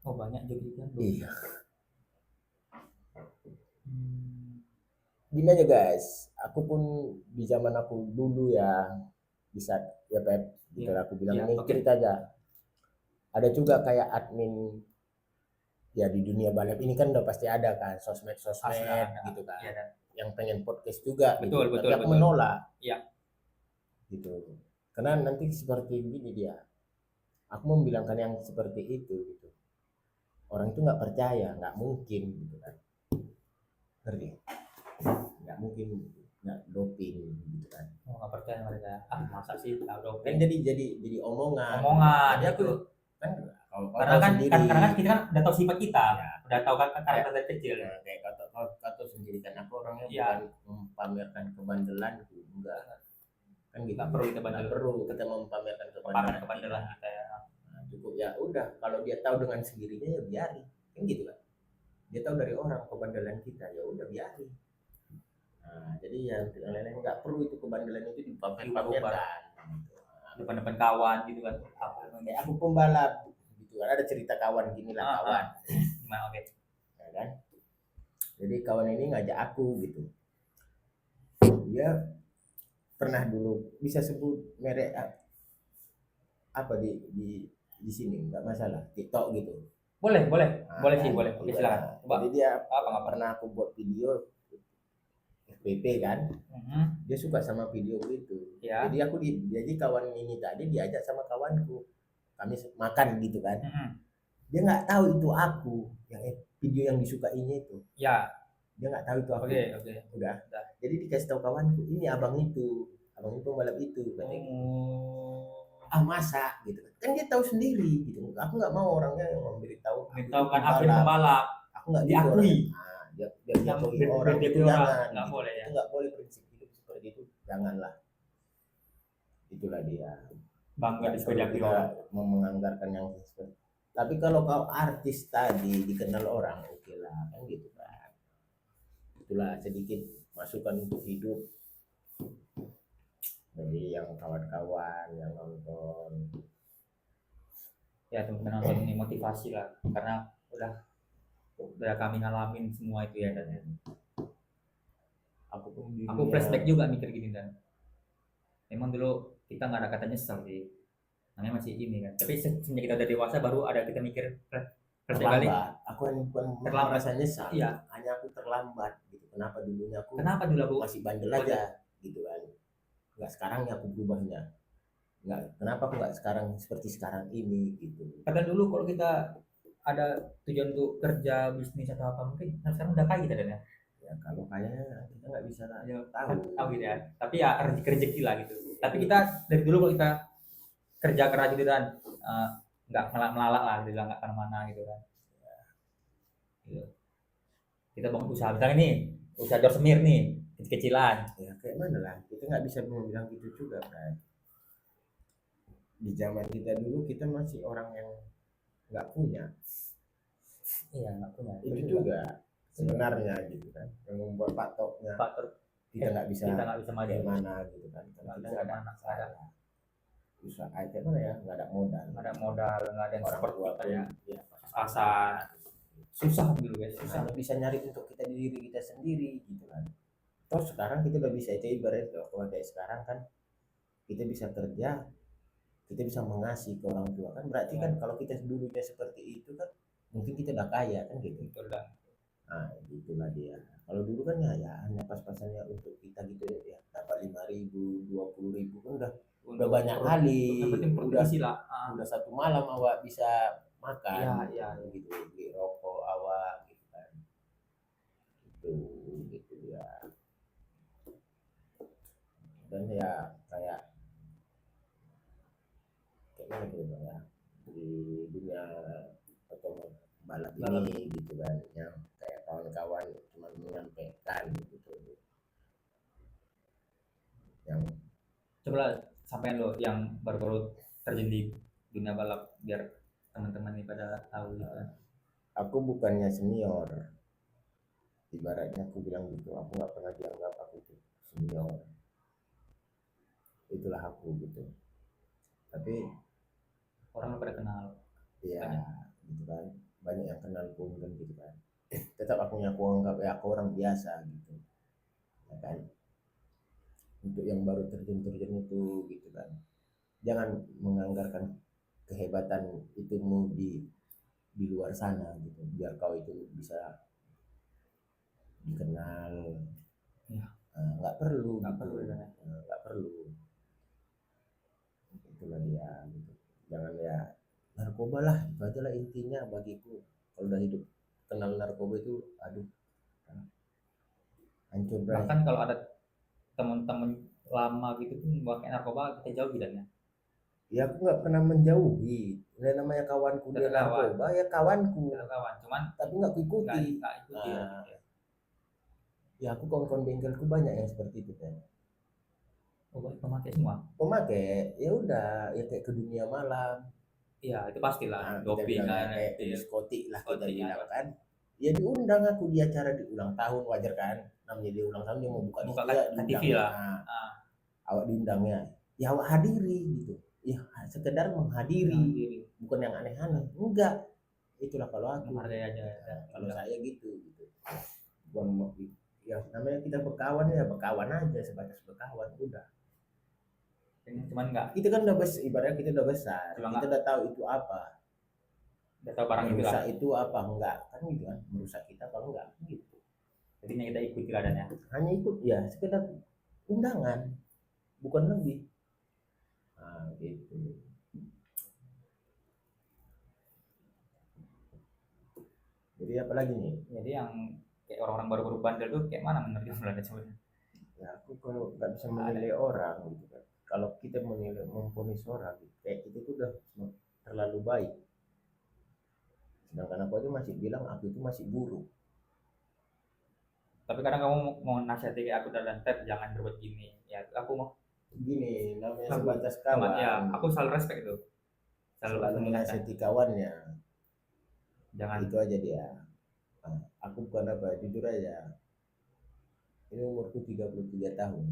Oh banyak jadi kan. Iya. Hmm. Gini aja guys, aku pun di zaman aku dulu ya bisa ya Pep, gitu Iya. aku bilang Iya, ini oke. cerita aja. Ada juga kayak admin ya di dunia balap ini kan udah pasti ada kan sosmed Pasti ada. gitu kan. Iya, ada. Yang pengen podcast juga Betul, gitu. betul, Tapi aku betul. menolak. Iya. Gitu. Karena nanti seperti ini dia. Aku membilangkan yang seperti itu gitu. Orang itu nggak percaya, nggak mungkin gitu kan. Ngerti? Nggak mungkin nggak doping gitu kan. Oh, nggak percaya mereka. Ah masa sih tahu doping. Kan jadi omongan. Omongan. Jadi Itu. kan kalau Karena kan kita kan udah tahu sifat kita. Ya. Udah tahu kan karakter dari kecil. Nah, kayak kata sendiri kan aku orangnya Iya. bukan mempamerkan kebandelan gitu, enggak kan gitu. Nggak perlu kita bandel. Nggak perlu kita mempamerkan Pamer kebandelan kebandelan kita ya. Nah, cukup ya udah, kalau dia tahu dengan sendirinya ya biarin kan gitu kan, dia tahu dari orang kebandelan kita ya udah biarin. Nah, jadi yang lain-lain nggak perlu itu kebandelan itu dipamer-pamerkan Depan-depan kawan gitu kan. Apa kayak aku pembalap gitu kan, ada cerita kawan gini lah kawan. Gimana oke. Ya kan, jadi kawan ini ngajak aku gitu, dia pernah dulu, bisa sebut merek apa di sini nggak masalah, TikTok gitu. Boleh Nah, boleh kan? sih boleh. Oke silakan. Coba. Jadi dia Apa nggak pernah aku buat video FPP kan, dia suka sama video itu. Ya. Jadi jadi kawan ini tadi diajak sama kawanku, kami makan gitu kan. Dia nggak tahu itu aku, yang video yang disukainya itu. Ya. Dia nggak tahu itu aku. Oke. Udah. Jadi dikasih tahu kawanku, ini abang itu pembalap itu katanya. Ah masa gitu kan dia tahu sendiri gitu. Aku nggak mau orangnya yang memberitahu. Memberitahukan aku pembalap. Aku nggak diakui. Dia diakui orang itu jangan. Nggak boleh ya. Itu nggak boleh, prinsip hidup seperti itu janganlah. Itulah dia. Bangga diakui orang. Mau menganggarkan yang seperti. Tapi kalau kau artis tadi dikenal orang, oke lah kan gitu kan. Itulah sedikit masukan untuk hidup. Jadi yang kawan-kawan yang nonton ya teman-teman nonton ini motivasi lah, karena udah kami ngalamin semua itu ya dan aku flashback juga mikir gini dan memang dulu kita nggak ada kata nyesel sih, namanya masih ini kan, tapi semenjak kita udah dewasa baru ada kita mikir flashback kali. Aku yang bukan terlambat merasa nyesal, iya. Hanya aku terlambat gitu. Kenapa dulunya aku dulu masih bandel aja gitu kan, nggak sekarangnya aku berubahnya, nggak kenapa aku nggak sekarang seperti sekarang ini gitu. Kadang dulu kalau kita ada tujuan untuk kerja bisnis atau apa mungkin sekarang udah kaya kita dan ya kalau kayaknya kita nggak bisa ya, tahu gitu ya, tapi ya rezeki lah gitu. Tapi kita dari dulu kalau kita kerja keras gitu kan nggak melalak lah, bilang nggak kemana-mana gitu kan ya. Gitu. Kita bangun usaha misalnya nih, usaha jor semir nih kecil-kecilan ya kayak mana lah, kita nggak bisa bilang gitu juga kan. Di zaman kita dulu kita masih orang yang nggak punya. Iya nggak punya. Itu juga sebenarnya gitu kan, yang membuat patoknya kita nggak bisa maju mana gitu kan. Kita nggak ada anak saya usaha kayak mana ya, nggak ada modal, nggak ada yang orang support tua kita ya, ya pas-pasan susah dulu guys, susah. hanya bisa nyari untuk kita diri kita sendiri gitu kan. Toh sekarang kita udah bisa, itu ibarat kalau kayak sekarang kan kita bisa kerja, kita bisa mengasih ke orang tua kan, berarti kan kalau kita dulunya seperti itu kan mungkin kita udah kaya kan gitu. Betul dah. Nah itulah dia. Kalau dulu kan ya hanya pas-pasannya untuk kita gitu ya, dapat 5.000 20.000 kan udah banyak kali, Yang penting udah proteksi lah. udah satu malam awak bisa makan Iya, gitu, beli rokok awak gitu kan, itu gitu ya. Dan ya kayak mana gitu Bang, ya di dunia atau balap ini gitu kan, yang kayak kawan-kawan cuma menyampaikan gitu, yang Coba sampai lo yang baru-baru terjun di dunia balap biar teman-teman ini pada tahu gitu kan. aku bukannya senior, ibaratnya aku bilang gitu, aku nggak pernah dianggap aku tuh senior, itulah aku gitu. Tapi Orang lo pada kenal. ya Banyak. gitu kan, banyak yang kenal pun kan gitu kan, tetap aku anggap ya aku orang biasa gitu ya kan. Untuk yang baru terjun itu gitu kan, jangan menganggarkan kehebatan itumu di luar sana gitu biar kau itu bisa dikenal. Ya, Nggak perlu nggak gitu. perlu ya. Nggak perlu, itulah dia gitu. Jangan ya narkoba lah, itu aja lah intinya bagiku. Kalau udah hidup kenal narkoba itu aduh hancur bray. Bahkan kalau ada teman-teman lama gitu pun pakai narkoba kita jauh bidangnya. Ya aku nggak pernah menjauhi, udah namanya kawanku dia Tetap kawan, narkoba ya kawanku, tetap kawan. Cuman tapi nggak kuikuti. nggak ikuti ya. Nah, ya aku kawan-kawan bengkelku banyak yang seperti itu kan, Oh, pemakai semua. pemakai ya udah ya kayak ke dunia malam. Iya, itu pastilah. Nah, kita Doping bilang kan kayak itu ya. diskotik lah kita Diskotik, bilang ya. kan. Ya diundang aku di acara di ulang tahun, wajar kan, namanya dia ulang tahun dia mau buka Buka dia ke TV diundang. lah. Nah, Ah, awak diundangnya ya awak hadiri gitu ya, sekedar menghadiri, diri. bukan yang aneh-aneh, enggak. Itulah kalau aku. Menghargai aja. Nah, kalau saya gitu bukan ya namanya kita berkawan ya berkawan aja sebatas berkawan udah. Cuman nggak, Kita kan udah ibaratnya kita udah besar, cuma kita nggak udah tahu itu apa, tahu barang itu lah. merusak itu apa enggak kan gitu kan, merusak kita apa enggak gitu. Jadinya kita ikuti keadaannya. Hanya ikut ya sekedar undangan, bukan lebih. Nah, gitu. Jadi apa lagi nih? Jadi yang kayak orang-orang baru-baru bandel tuh kayak mana menurut kamu Belanda sebenarnya? Ya aku kalau nggak bisa menilai orang gitu kan. Kalau kita menilai memvonis orang, gitu, kayak kita itu udah terlalu baik. Sedangkan aku aja masih bilang aku itu masih buruk. Tapi kadang kamu mau nasihati kayak aku dan Ted jangan berbuat gini. Ya aku mau. Gini namanya Aku, sebatas cuman kawan. ya aku selalu respect tuh. Selalu mengingatkan. menasihati kawannya. Jangan. Itu aja dia. Nah, aku bukan apa, jujur aja. Ini umurku 33 tahun.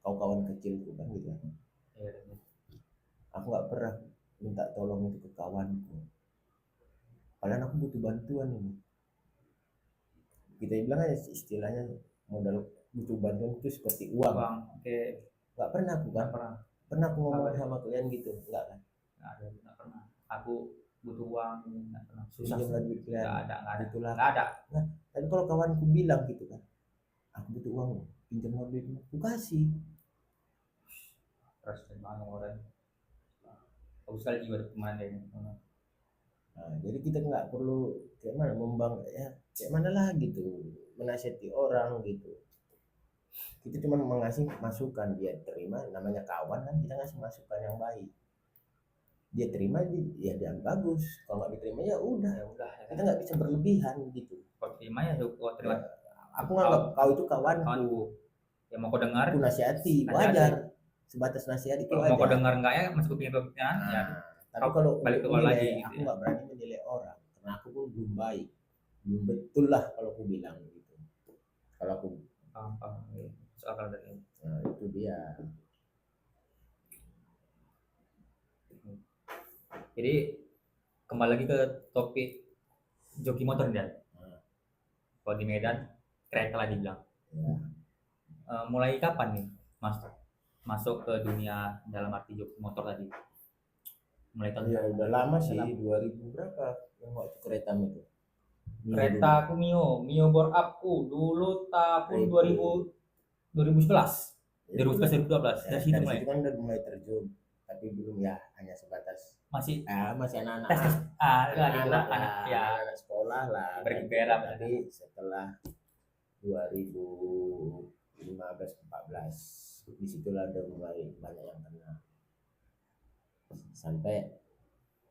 Kau kawan kecilku kan gitu. Ya, Aku nggak pernah minta tolong itu ke kawanku. Padahal aku butuh bantuan ini. Kita bilang aja istilahnya modal butuh bantuan itu seperti uang. Bang, oke. Nggak pernah aku kan? Pernah aku ngomong sama kalian gitu? Nggak kan? Nggak pernah. Aku butuh uang, nggak pernah. Susah. Pinjam duit kalian. Nggak ada. Itulah. Nggak ada. Nah, tapi kalau kawanku bilang gitu kan, aku butuh uang, pinjam duit, aku kasih. Terus banget orang. Bagus sekali juga teman kayak gitu. Nah, jadi kita nggak perlu kayak mana ya kayak mana lah gitu menasihati orang gitu. Kita cuma mengasih masukan, dia terima, namanya kawan kan, kita ngasih masukan yang baik, dia terima ya dia bagus, kalau nggak diterima ya udah kita nggak bisa berlebihan gitu. Kalau terima ya terima. Aku nganggap kau itu kawanku, yang mau kau dengar aku nasihati wajar, sebatas nasihat itu kalau aja. mau kau dengar enggak ya masuk kupingnya ya. Tapi kalau balik ke awal lagi aku nggak berani menilai orang karena aku pun belum baik, belum betul lah kalau aku bilang gitu. Kalau aku paham soal dari nah, itu dia. Jadi kembali lagi ke topik joki motor dia. Nah, Kalau di Medan kereta lah dibilang. ya. Mulai kapan nih masuk ke dunia dalam arti joki motor tadi? Mulai tahun Ya udah lama sih, Lama. 2000 berapa yang waktu kereta itu? Kereta aku Mio bore up dulu tahun Itu. 2011. Ya, 2011 ya, dari situ dari mulai. situ kan udah mulai terjun, tapi belum ya, hanya sebatas Masih masih anak-anak tes lagi anak-anak anak lah, ya anak-anak sekolah lah kayak gitu. bergembira Tapi setelah 2015-14 disitulah udah mulai banyak yang kena, sampai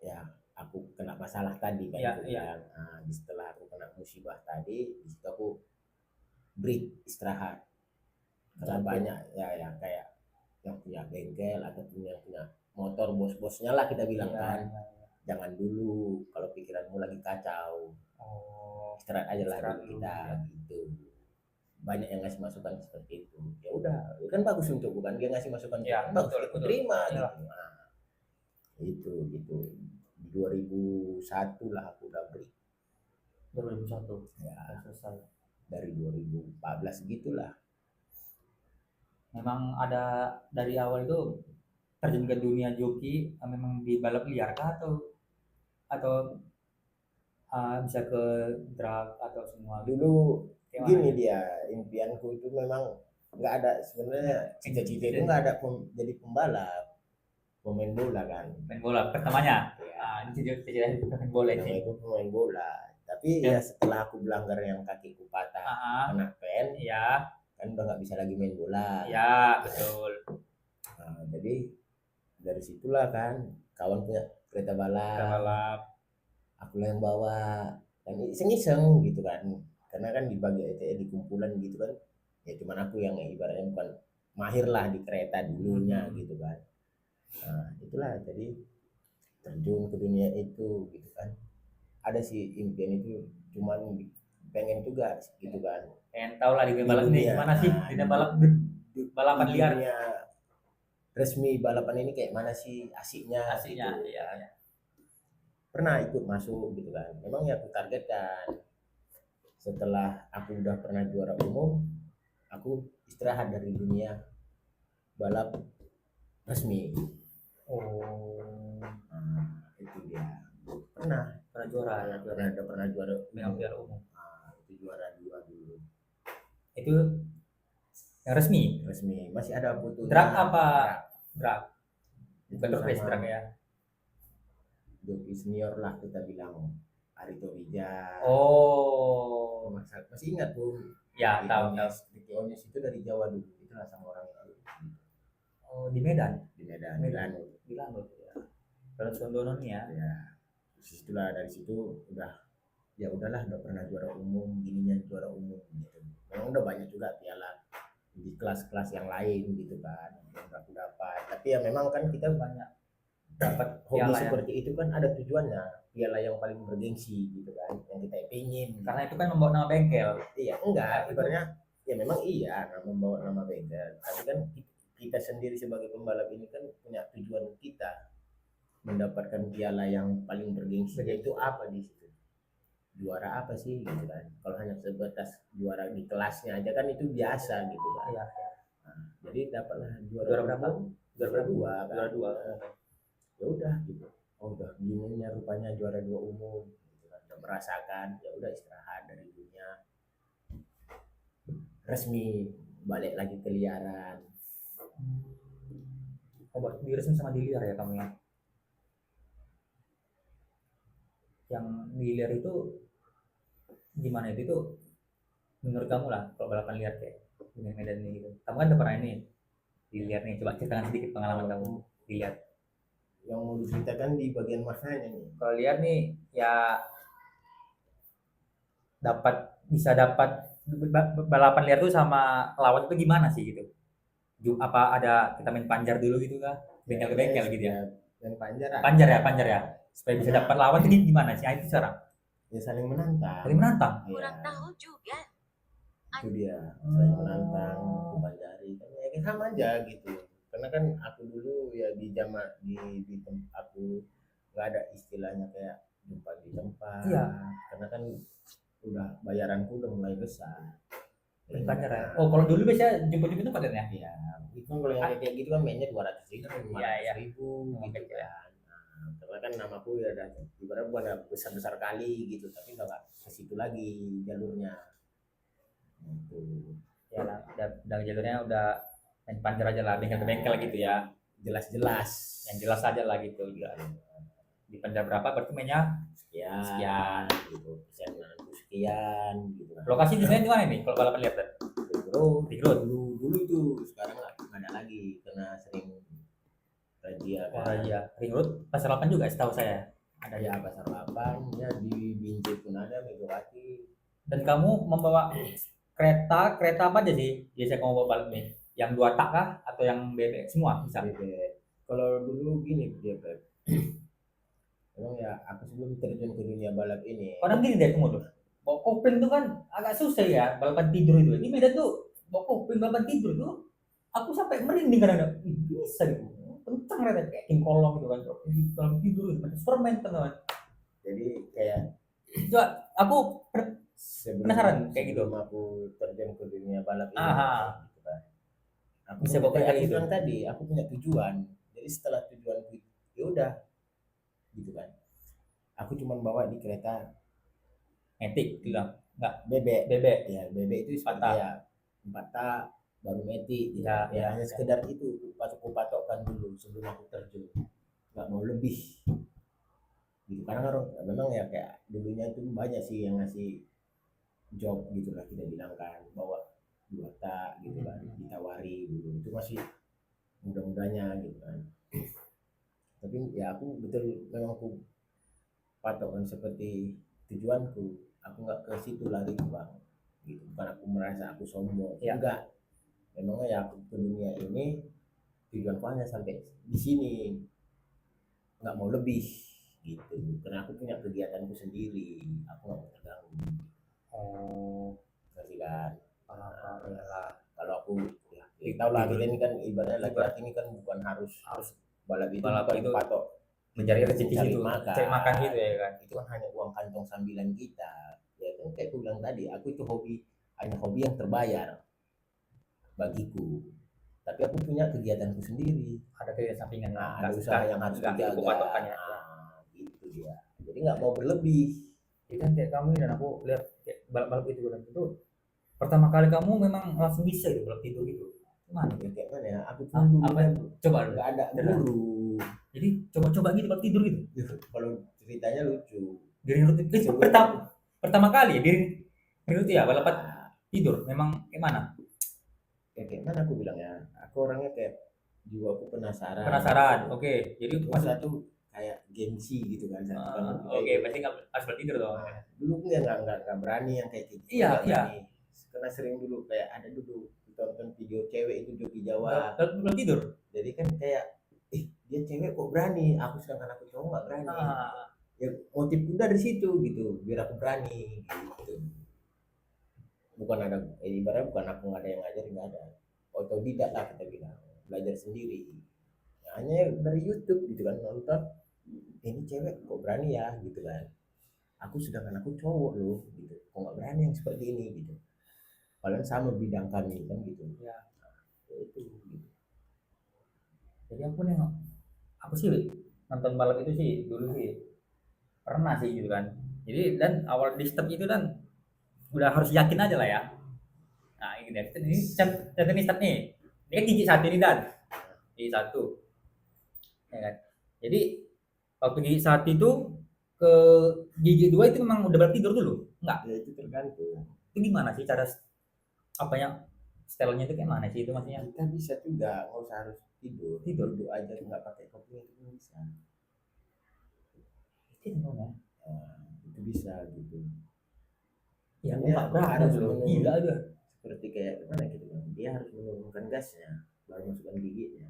ya aku kena masalah tadi kan. Iya, aku iya. bilang, setelah aku kena musibah tadi, di situ aku break, istirahat, karena Oke. banyak ya kayak yang punya bengkel ataupun yang punya motor, bos-bosnya lah kita bilang Iya, kan, iya. jangan dulu kalau pikiranmu lagi kacau, Oh, istirahat aja lah istirahat dulu dulu, kita ya. gitu. Banyak yang ngasih masukan seperti itu, ya udah, itu kan bagus untuk, bukan dia ngasih masukan, Iya, bagus, betul, aku betul. terima Iya. gitu. Nah, itu gitu. Di 2001 lah aku udah break 2001 ya, selesai. dari 2014 gitulah. Memang ada dari awal itu terjun ke dunia joki memang di balap liar kah atau bisa ke drag atau semua gitu? Dulu Kayak gini mana? dia, impianku itu memang nggak ada sebenarnya, cita-cita itu nggak ada jadi pembalap, pemain bola kan. Main bola pertamanya. Ya, Ini cita-cita main bola namanya ini. itu pemain bola, tapi Ya. ya setelah aku belanggar yang kakiku patah, kena pen, Iya, kan udah nggak bisa lagi main bola. iya, betul. Nah, jadi dari situlah kan kawan punya kereta Kita balap, balap. aku lah yang bawa, dan iseng-iseng gitu kan, karena kan dibagi di kumpulan gitu kan, ya cuman aku yang ibaratnya bukan mahir lah di kereta dulunya gitu kan. Nah itulah, jadi terjun ke dunia itu gitu kan. Ada sih impian itu, cuman pengen juga gitu kan. Pengen tahu lah di Di balap ini dunia, gimana sih? Dunia balap balapan di liar. dunia resmi balapan ini kayak mana sih asiknya Aslinya, gitu. iya. Pernah ikut masuk gitu kan, memang ya aku targetkan, setelah aku udah pernah juara umum, aku istirahat dari dunia balap resmi. Oh, Itu dia, pernah pernah juara ya, pernah juara dengan umum. piala umum. Itu juara 2 dulu, Itu yang resmi. masih ada fotonya. Drag apa? Drag. Itu Bukan drag race, sama drag ya. joki senior lah kita bilang, Arito Wijaya. Oh, Masih ingat Bu? ya tahu. Ricky Onyes itu dari Jawa dulu, itulah sama orang Oh, di Medan. di Medan. Di Lanut ya. Kalau Sondono nih ya. Ya, situlah, dari situ udah, ya udahlah, udah pernah juara umum, gininya juara umum gitu. Memang udah banyak juga piala di kelas-kelas yang lain gitu kan yang aku dapat, tapi ya memang kan kita Banyak dapat hobi piala ya. seperti itu kan ada tujuannya, piala yang paling bergengsi gitu kan, yang kita ingin. Karena itu kan membawa nama bengkel. Iya, enggak, ibaratnya ya memang iya membawa nama bengkel, tapi kan kita sendiri sebagai pembalap ini kan punya tujuan, kita mendapatkan piala yang paling bergengsi, yaitu apa di situ, juara apa sih gitu kan. Kalau hanya sebatas juara di kelasnya aja kan itu biasa gitu kan. Iya. Nah, jadi dapatlah Juara juara berapa? juara 2 kan. Juara 2. Ya udah gitu, oh udah gininya rupanya juara 2 umum gitu kan, udah merasakan, ya udah istirahat dari dunia resmi, balik lagi ke liaran. Oh, di resmi sama di liar ya kamu ya. Yang di liar itu gimana itu menurut kamu lah, kalau balapan liar kayak di Medan ini gitu. Kamu kan udah pernah ini di liar nih, coba ceritakan sedikit pengalaman kamu di liar. Yang mau diceritakan di bagian mananya nih? Kalau liar nih ya bisa dapat balapan liar tuh sama lawan itu gimana sih gitu? Apa ada kita main panjar dulu gitu kah? Bengkel ke bengkel gitu ya? Yang Panjar ya. Supaya bisa dapat lawan ini gimana sih? Itu cara? Ya saling menantang. Saling menantang. Kurang tahu juga. Itu dia, saling menantang, aku panjari. Ya sama aja gitu. Karena kan aku dulu ya di aku nggak ada istilahnya kayak jumpa di tempat. Iya. Karena kan udah bayaranku udah mulai besar. Pacar ya. Oh, kalau dulu biasanya jemput-jemput itu pakai ya? Iya, itu kan kalau yang kayak gitu kan mainnya 200.000, Iya, iya. 500.000 Oh, gitu kecil. kan. Nah, karena kan namaku ya udah ibaratnya bukan besar-besar kali gitu, tapi udah nggak ke situ lagi jalurnya. Gitu. Ya lah, udah jalurnya udah main pancar aja lah, bengkel ke bengkel gitu ya. Jelas-jelas. Yang jelas aja lah gitu. Di pancar berapa berarti mainnya Sekian, sekian. gitu. Persenanku sekian, gitu kan. Lokasi di sana di mana nih kalau balapan lihat? Bro, Di Growth. dulu itu sekarang nggak ada lagi karena sering razia Oh kan. iya, Ring Road pasar 8 juga setahu saya. Ada Ya ya. pasar 8 ya, di Binjai pun ada, Megawati. Dan kamu membawa kereta apa aja sih? Biasanya kamu bawa balap nih? Yang 2 tak kah atau yang bebek semua bisa? Bebek. Kalau dulu gini dia Beb. Memang ya aku sebelum terjun ke dunia balap ini. Orang gini deh kamu tuh. Bawa kopling tuh kan agak susah ya balapan tidur itu. Ini beda tuh. Bawa kopling balapan tidur tuh. Aku sampai merinding kadang-kadang. Ih, bisa gitu. Kencang ternyata kayak king kolong gitu kan. Balapan tidur itu macam Superman teman. Jadi kayak Coba aku penasaran kayak gitu. sebelum aku terjun ke dunia balap ini Aha. gitu kan. Aku Bisa punya, bawa kayak kayak aku gitu. bilang tadi, aku punya tujuan. Jadi setelah tujuan ya udah gitu kan. Aku cuma bawa di kereta Etik bilang. Enggak, bebek. bebek. Ya bebek itu seperti Patah. ya 4 tak baru metik gitu. Ya, Ya, ya, hanya ya. sekedar itu aku patokkan dulu sebelum aku terjun. Nggak mau lebih gitu. Karena orang memang ya kayak dulunya itu banyak sih yang ngasih job gitu lah, kita bilang kan bawa 2 tak gitu kan, ditawari dulu itu masih mudah-mudahnya gitu kan. Tapi ya aku betul memang aku patokkan seperti tujuanku, aku nggak ke situ lagi bang gitu. Bukan aku merasa aku sombong, Ya. enggak, memangnya ya aku ke dunia ini tujuanku hanya sampai di sini, nggak mau lebih gitu. Karena aku punya kegiatanku sendiri, aku nggak mau terganggu. Oh, Ngerti kan? iyalah. Kalau aku ya tahu lah, kita ini kan ibaratnya laki-laki ini kan bukan harus balap itu Balap bukan itu patok mencari rezeki cari situ, makan. cari makan gitu ya kan. Itu kan hanya uang kantong sambilan kita. Ya kan kayak aku bilang tadi, aku itu hanya hobi yang terbayar bagiku. Tapi aku punya kegiatanku sendiri. Ada kegiatan sampingan. Nah, ada usaha yang harus nggak dijaga. cukup patokannya. Gitu dia. Jadi nggak mau berlebih. Jadi kan kayak kamu dan aku lihat kayak balap-balap itu kan itu pertama kali kamu memang langsung bisa gitu balap tidur gitu. Gimana? Ya kayak mana ya? Aku Ah, pun dulu apa? kan Coba dulu. nggak ada Beneran. guru. Jadi coba-coba gitu balap tidur gitu. Kalau ceritanya lucu. Diri rutin itu Sebelum- pertama kali ya diri itu ya balapan Nah, tidur. Memang gimana? kayak mana aku bilang ya? Aku orangnya kayak jiwaku penasaran. Penasaran. Oke. Jadi Itu masuk. satu kayak gengsi gitu kan. Satu kan kita Oke, itu. pasti nggak harus balap tidur dong. Nah, dulu pun ya nggak berani yang kayak gitu. Iya, Nggak iya. berani. Karena sering dulu kayak ada dulu tonton video cewek itu joki Jawa. Balap tidur. Jadi kan kayak dia cewek kok berani, aku sedangkan aku cowok nggak berani. Ya motifku dari situ gitu, biar aku berani gitu. Bukan ada ibaratnya bukan aku nggak ada yang ngajarin, nggak ada, otodidak lah kita bilang, belajar sendiri. Ya, hanya dari YouTube gitu kan, nonton ini cewek kok berani ya gitu kan, aku sedangkan aku cowok loh gitu, kok nggak berani yang seperti ini gitu, padahal sama bidang kami kan gitu Ya. ya itu gitu. Jadi aku sih nonton balap itu sih dulu sih pernah sih gitu kan. Jadi dan awal di step itu kan udah harus yakin aja lah ya. Nah ini deh, ini contoh nih step nih. Ini kan gigi 1 nih dan gigi 1, ya kan. Jadi waktu gigi 1 itu ke gigi 2 itu memang udah balap tidur dulu, enggak? Ya itu tergantung, Itu gimana sih cara apa ya stylenya itu kayak mana sih itu maksudnya? kita bisa juga nggak usah harus tidur, duduk aja nggak pakai kopi itu pun bisa. Itu gimana? Itu bisa gitu. Ya, Dia nggak berani harus loh. menurun. Gila aja. Seperti kayak gimana gitu kan, dia harus menurunkan gasnya baru masukkan giginya.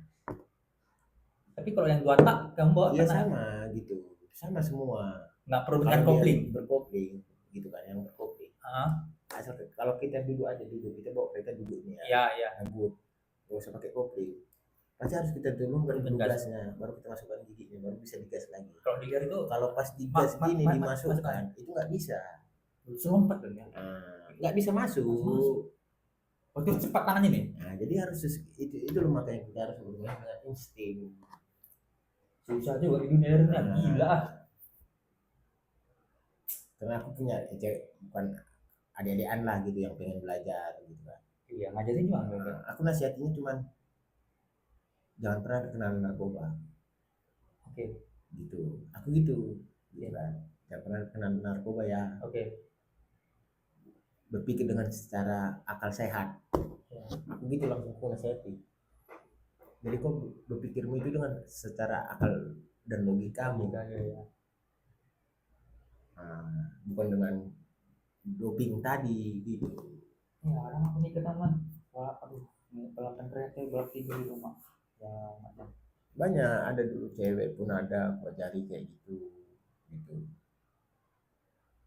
Tapi kalau yang 2 tak kamu bawa Iya pernah? sama gitu, sama semua. Nggak perlu dengan Kalau kopling. dia berkopling gitu kan, yang berkopling. Asal kalau kita duduk aja, kita bawa kereta duduk nih ya, Iya, iya. nggak usah pakai kopling. Pasti harus kita turunkan Turunkan gas. gasnya, baru kita masukkan giginya, baru bisa digas lagi. Kalau di gear itu Kalau pas digas gini masukkan. dimasukkan itu nggak bisa. Selompat kan ya. Nggak bisa masuk. Oh, itu cepat tangannya nih. Nah, jadi harus itu loh, makanya kita harus bermain dengan insting. Susah juga di dunia ini, gila. Karena aku punya bukan adik-adikan lah gitu yang pengen belajar gitu kan. Iya, ngajarin juga enggak. Aku nasihatinnya cuman jangan pernah kenal narkoba. Oke. Gitu. Aku gitu kan. Jangan pernah kenal narkoba ya. Oke. Berpikir dengan secara akal sehat. Aku gitu langsung aku nasihati. Jadi kok berpikirmu itu dengan secara akal dan logikamu. Ya. Bukan dengan doping tadi gitu. Ya, orang aku mikir teman. Wah, aduh, balapan kereta berarti di rumah. Ya, macam. Banyak ada dulu cewek pun ada aku cari kayak gitu.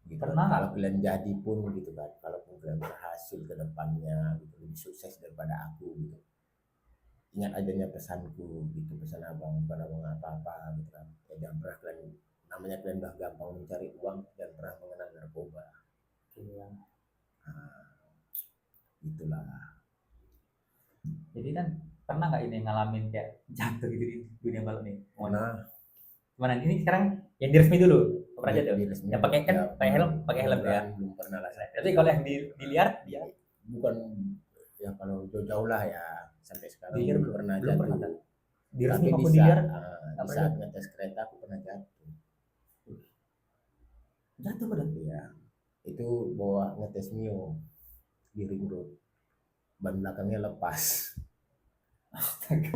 Pernah kalau kalian jadi pun gitu kan, kalaupun kalian berhasil ke depannya gitu, lebih sukses daripada aku gitu, ingat adanya pesanku gitu, pesan abang, bukan abang apa-apa gitu kan, ya jangan pernah kalian, namanya kalian udah gampang mencari uang, jangan pernah mengenal narkoba. Iya. Itulah. Jadi kan pernah nggak ini ngalamin kayak jatuh gitu di dunia balap nih? Mana? Cuman ini sekarang yang diresmi dulu. Pernah jatuh? Yang pakai kan ya, pakai helm ya. Belum pernah lah. Tapi kalau yang dilihat dia bukan ya, kalau jauh-jauh lah ya, sampai sekarang belum pernah belum jatuh. Pernah, diresmi Tapi maupun dilihat di saat ngetes kereta aku pernah jatuh. Jatuh pada? Iya. Itu bawa ngetes Mio di ring road. Ban belakangnya lepas. Astaga.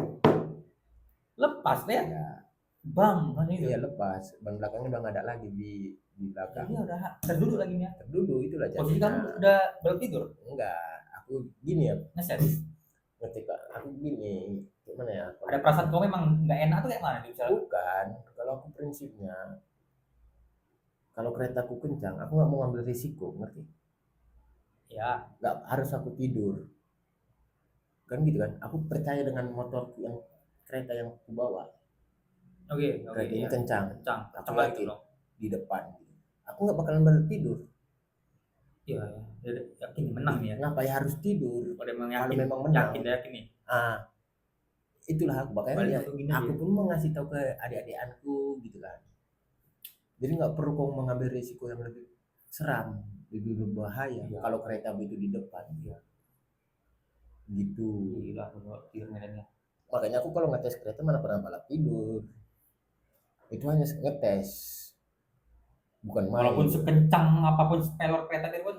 Lepas deh. Ya. Bang, kan itu. Iya lepas. Ban belakangnya udah nggak ada lagi di belakang. Jadi udah terduduk lagi nih. Terduduk itulah jadinya. Posisi kamu udah belum tidur? Enggak. Aku gini ya. Ngeset. Ketika aku gini, gimana ya? Ada perasaan kamu memang nggak enak tuh kayak mana nih? Bukan. Kalau aku prinsipnya, kalau keretaku kencang, aku nggak mau ngambil risiko, ngerti? Ya. Nggak harus aku tidur. Kan gitu kan? Aku percaya dengan motor yang kereta yang aku bawa. Oke. Kereta ini kencang. Aku lagi di depan. Aku nggak bakalan balik tidur. Iya, yakin menang ya. Ngapain harus tidur? Kalau memang menang. Yakin nih. Itulah aku makanya aku pun mau ngasih tahu ke adik-adikanku gitu kan. Jadi nggak perlu kau mengambil risiko yang lebih seram, lebih berbahaya. Ya. Kalau kereta itu di depan, ya. Gitu. Gila, tidur medannya. Makanya aku kalau ngetes kereta mana pernah balap tidur. Itu hanya ngetes, bukan main. Walaupun sekencang apapun pelor kereta itu pun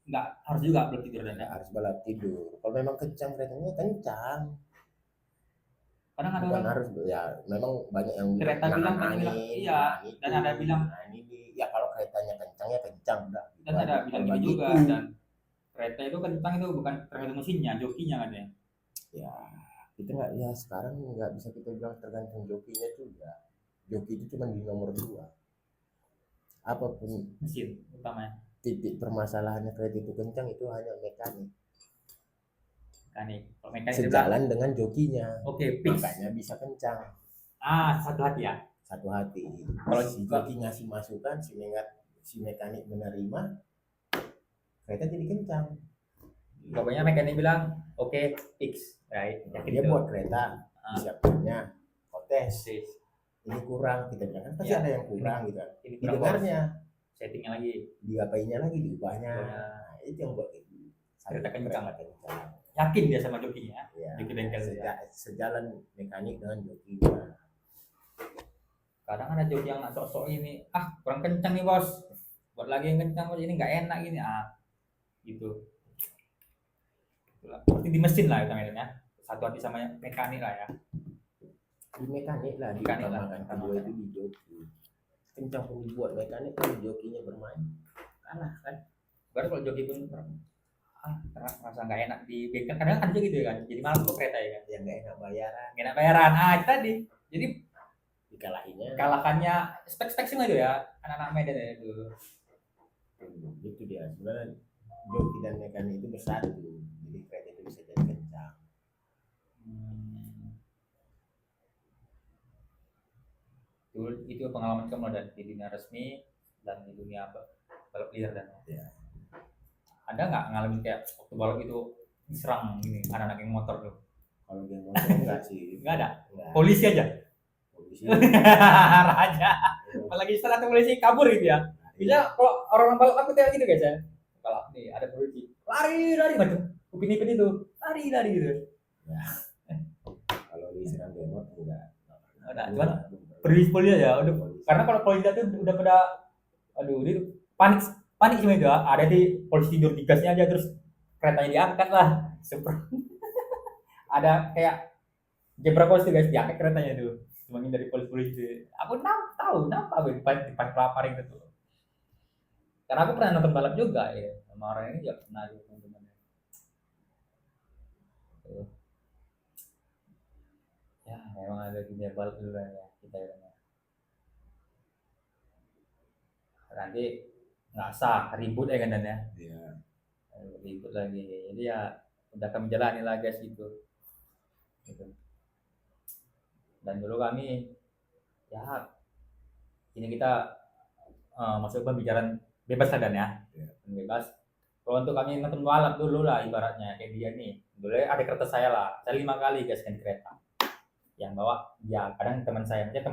nggak harus juga balap tidur dan harus balap tidur. Kalau memang kencang keretanya kencang. Kadang ada bukan harus ya, memang banyak yang kereta bilang iya, dan ada bilang ini ya kalau keretanya kencang ya kencang dah. Dan ada bilang gini juga itu. Dan kereta itu kencang itu bukan tergantung mesinnya, jokinya kan ya. Ya kita nggak, ya sekarang nggak bisa kita bilang tergantung jokinya juga. Joki itu cuma di nomor 2. Apapun mesin utamanya. Titik permasalahannya kereta itu kencang itu hanya mekanik. Sejalan dengan jokinya. Oke, makanya bisa kencang. Satu hati ya. Satu hati. Kalau si joki ngasih masukan, si mekanik menerima, kereta jadi kencang. Pokoknya mekanik bilang, oke, fix, right? Dia buat kereta, disiapkannya, kotes. Ini kurang, kita bilang kan pasti ada yang kurang gitu. Didengarnya, settingnya lagi, diapainya lagi, diubahnya. Nah, itu yang buat kereta kencang. Yakin dia sama jokinya, ya, sejalan mekanik dengan jokinya. Kadang ada joki yang sok-sok ini, kurang kencang nih bos, buat lagi yang kencang bos, ini nggak enak gini, gitu. Berarti di mesin lah utamanya, satu hati sama mekanik lah ya. Di mekanik lah, diutamakan. Kedua itu di joki. Kencang pun dibuat mekanik, kalau jokinya bermain kalah kan. Baru kalau joki pun merasa nggak enak di bengkel, kadang kan juga gitu ya kan, jadi malam tuh kereta ya kan, yang nggak enak bayaran, itu tadi, jadi kalahannya spek semua itu ya anak-anak Medan ya itu. Itu dia sebenarnya, joki dan mekanik itu bersatu, jadi kereta itu bisa jadi kencang. Itu pengalaman kamu ada di dunia resmi dan di dunia balap liar dan Ya. ada nggak ngalamin kayak waktu balap itu diserang gini anak-anak yang motor tuh? Kalau game motor enggak sih. Nggak ada. Enggak. Polisi aja. Polisi. Raja. Apalagi setelah polisi kabur gitu ya. Bisa kalau orang balap aku kayak gitu guys ya. Kalau nih ada polisi, lari macam upin-ipin itu, lari gitu. Ya. Kalau diserang game motor enggak. Ada, cuman polisi aja. Udah, karena kalau polisi itu udah pada, aduh, dia panik semua itu. Ada di polisi tidur di gasnya aja terus keretanya diangkat lah. Super. Ada kayak zebra cross tuh guys, diangkat keretanya tuh. Cuma dari polisi. Aku tahu kenapa aku di pelapar itu tuh. Karena aku pernah nonton balap juga ya. Sama orang ini juga pernah juga teman-teman. Ya, memang ada dunia balap juga ya kita ya. Nanti nggak sah, ribut ya kan dan ya. Iya. Ribut lagi. Jadi ya udah kami jalani lah guys gitu. Dan dulu kami ya ini kita masuk pembicaraan bebas lah dan ya. Bebas. Kalau untuk kami nonton balap dulu lah ibaratnya kayak dia nih. Dulu ada kereta saya lah. Saya 5 kali guys kan kereta. Yang bawa ya kadang teman saya kan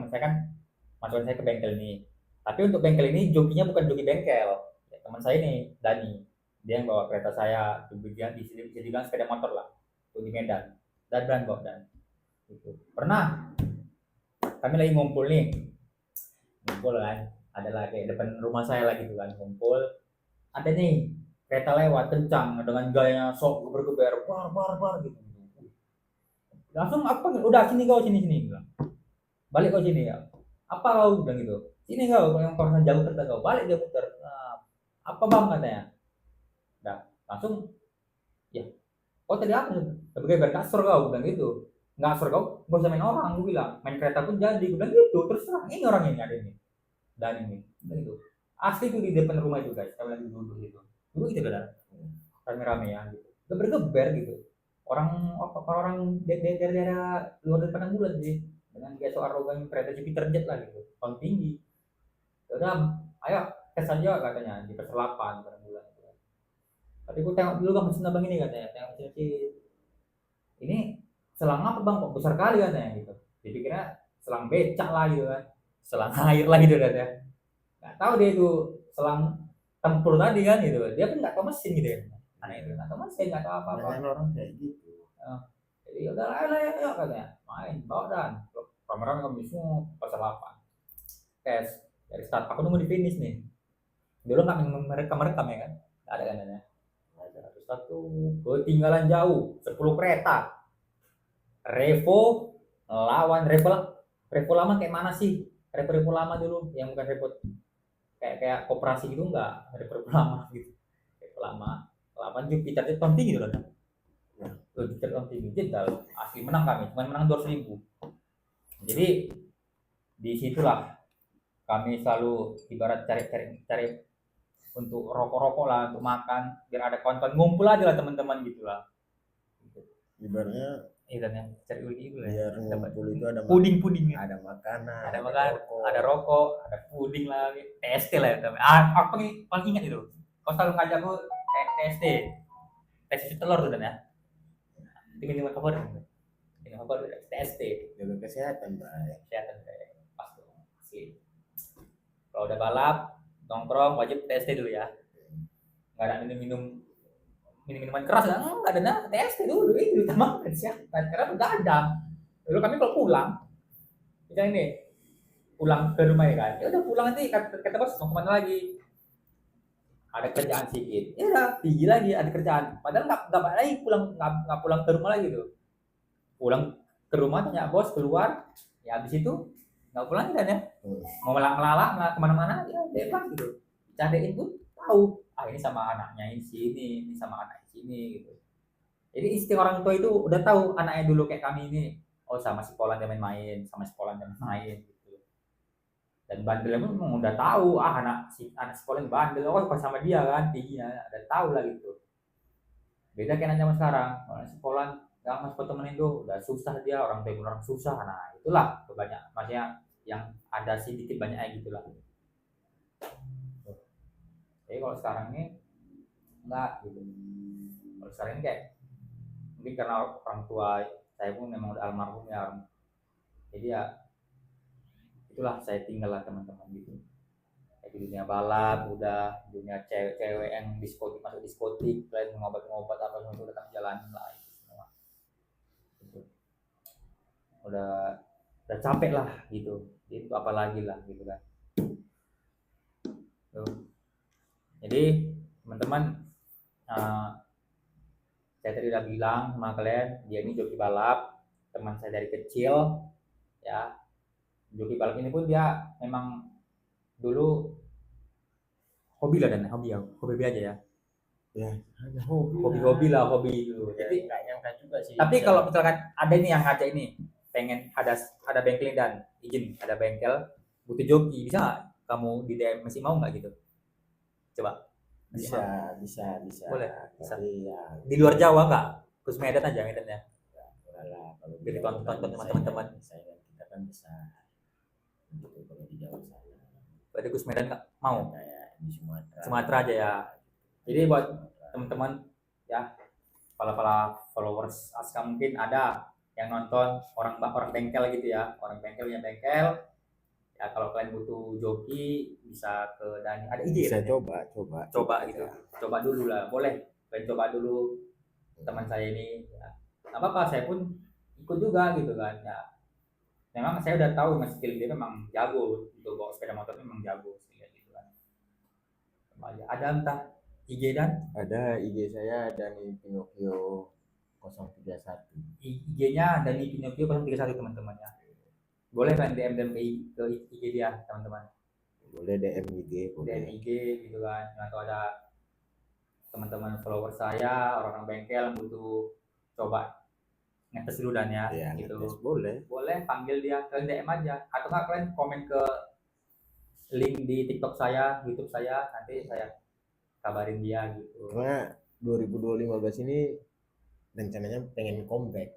masukin saya ke bengkel nih. Tapi untuk bengkel ini jokinya bukan joki bengkel. Ya, teman saya nih Dani. Dia yang bawa kereta saya. Dia bisa dibilang sepeda motor lah. Untuk di Medan. Dan brand kok dan. Gitu. Pernah kami lagi ngumpul kan, ada lagi depan rumah saya lagi tuh kan ngumpul, ada nih kereta lewat kencang dengan gayanya sok geber-geber bar gitu, langsung apa udah sini bilang. Balik kau sini ya, apa kau bilang gitu, sini kau yang kawasan jauh kereta kau balik dia putar. Nah, apa bang katanya, dah langsung ya kau tadi apa geber-geber kasur kau bilang gitu. Nggak asal kau gak usah main orang, gue bilang main kereta pun jadi, gue bilang gitu. Terus terang ini orang ini ada ini dan ini gitu asli tuh di depan rumah itu guys, kami lagi duduk gitu kan rame-rame ya gitu geber-geber gitu orang dari daerah luar dari Padang Bulan sih dengan gaya so arogan kereta Jupiter jet lah gitu paling tinggi. Ya udah ayo tes aja katanya di Perselapan Padang Bulan gitu. Tapi gue tengok dulu bang mesin abang ini katanya, tengok mesin ini selang apa bang kok besar kali katanya gitu, dipikirnya selang becak lah gitu kan, selang air lah gitu kan ya, nggak tahu dia itu selang tempur tadi kan gitu, dia pun nggak tahu mesin gitu ya, aneh itu nggak tahu mesin nggak tahu apa-apa. Banyak orang kayak gitu. Jadi udah lah ya katanya main bawa dan pameran kami semua pasal 8 tes dari start, aku nunggu di finish nih, dulu nggak merekam ya kan, nggak ada kan ya, dari start tuh ketinggalan jauh 10 kereta. Revo lawan Revo lama kayak mana sih? Revo lama dulu yang bukan Revo kayak koperasi gitu enggak, Revo lama gitu. Revo lama Jupiter itu tahun tinggi tuh kan. Jupiter tahun tinggi jedal asli menang kami, cuma menang 200.000. Jadi di situlah kami selalu ibarat cari untuk rokok-rokok lah, untuk makan biar ada konten ngumpul aja lah teman-teman gitulah. Ibaratnya Iya kan ya, cari itu lah. biar ngumpul itu ada puding ada makanan, ada rokok, ada puding lah, TST lah ya teman. Aku paling ingat itu. Kau selalu ngajak aku TST, TST telur tuh dan ya. Tinggal cover, TST. jaga kesehatan baik. Kesehatan pas tuh asli. Kalau udah balap, nongkrong wajib TST dulu ya. Nggak ada minuman keras kan? Nggak ada TST dulu itu utama kesehatan. Karena begadang. Dulu kami kalau pulang, kita ini pulang ke rumah ya kan, ya udah pulang nanti kata bos mau kemana lagi, ada kerjaan sedikit ya udah pergi lagi ada kerjaan, padahal nggak lagi nggak pulang ke rumah lagi tuh, pulang ke rumah tanya bos keluar ya habis itu nggak pulang kan ya, mau melala nggak kemana-mana ya bebas gitu, cariin pun tahu ini sama anaknya ini sama anak sini gitu. Jadi istilah orang tua itu udah tahu anaknya dulu kayak kami ini, oh sama sekolah dia main sama sekolah dia main gitu. Dan bandelnya pun memang udah tahu anak sekolah bandel, oh pas sama dia kan tingginya udah tahu lah gitu. Beda kayak zaman sekarang, orang sekolah nggak mas temen itu udah susah dia, orang tua orang susah, nah itulah kebanyakan maksudnya yang ada sedikit banyaknya gitu lah. Jadi kalau sekarang ini enggak gitu. Kalau sekarang ini kayak mungkin karena orang tua saya pun memang udah almarhum ya, jadi ya itulah saya tinggal lah teman-teman gitu. Kayak di dunia balap udah, dunia cewek-cewek yang diskotik masuk diskotik, lain ngobat-ngobat apa semua itu udah kami jalanin lah itu semua. Gitu. Udah capek lah gitu. Itu apa lagi lah gitu kan. Tuh. Jadi teman-teman, saya tadi udah bilang sama kalian, dia ini joki balap, teman saya dari kecil ya. Joki balap ini pun dia memang dulu hobi lah, dan hobi aja ya. Ya, Hobi lah, hobi dulu. Jadi nggak nyangka juga sih. tapi kalau misalkan ada ini yang ngajak ini, pengen ada bengkel dan izin ada bengkel butuh joki, bisa nggak kamu di DM, masih mau nggak gitu? Coba. Masih mau? bisa. Boleh, bisa. Tapi ya, Di luar Jawa nggak? Terus Medan aja, Medan ya. enggak lah, kalau Biar di Jawa ditonton kan sama teman-teman. saingan kita kan besar. Gitu kalau di Jawa sana. Berarti Gus Medan nggak mau? Kayak di Sumatera. Sumatera aja ya. Jadi buat teman-teman ya, para followers Aska mungkin ada yang nonton orang bengkel gitu ya, orang bengkel punya bengkel ya. Kalau kalian butuh joki bisa ke Dani, ada ide Bisa ya? coba Gitu, coba dulu lah, boleh kalian coba dulu. Teman saya ini ya, nggak apa-apa, saya pun ikut juga gitu kan ya. Memang saya udah tahu mas skill dia memang jago untuk bawa sepeda motor, memang jago skill gitu kan. Coba aja. Ada entah IG dan Ada IG saya Dani Pinocchio 031. IG-nya Dani Pinocchio 031 teman-teman ya. Boleh kan DM ke IG dia teman-teman. Boleh DM IG, DM IG gitu kan. Atau ada teman-teman follower saya, orang-orang bengkel butuh coba ngetes dulu dan ya, Ya, gitu. ngetes boleh. Boleh panggil dia, kalian DM aja. Atau nggak kalian komen ke link di TikTok saya, YouTube saya, nanti saya kabarin dia gitu. Karena 2015 ini rencananya pengen comeback.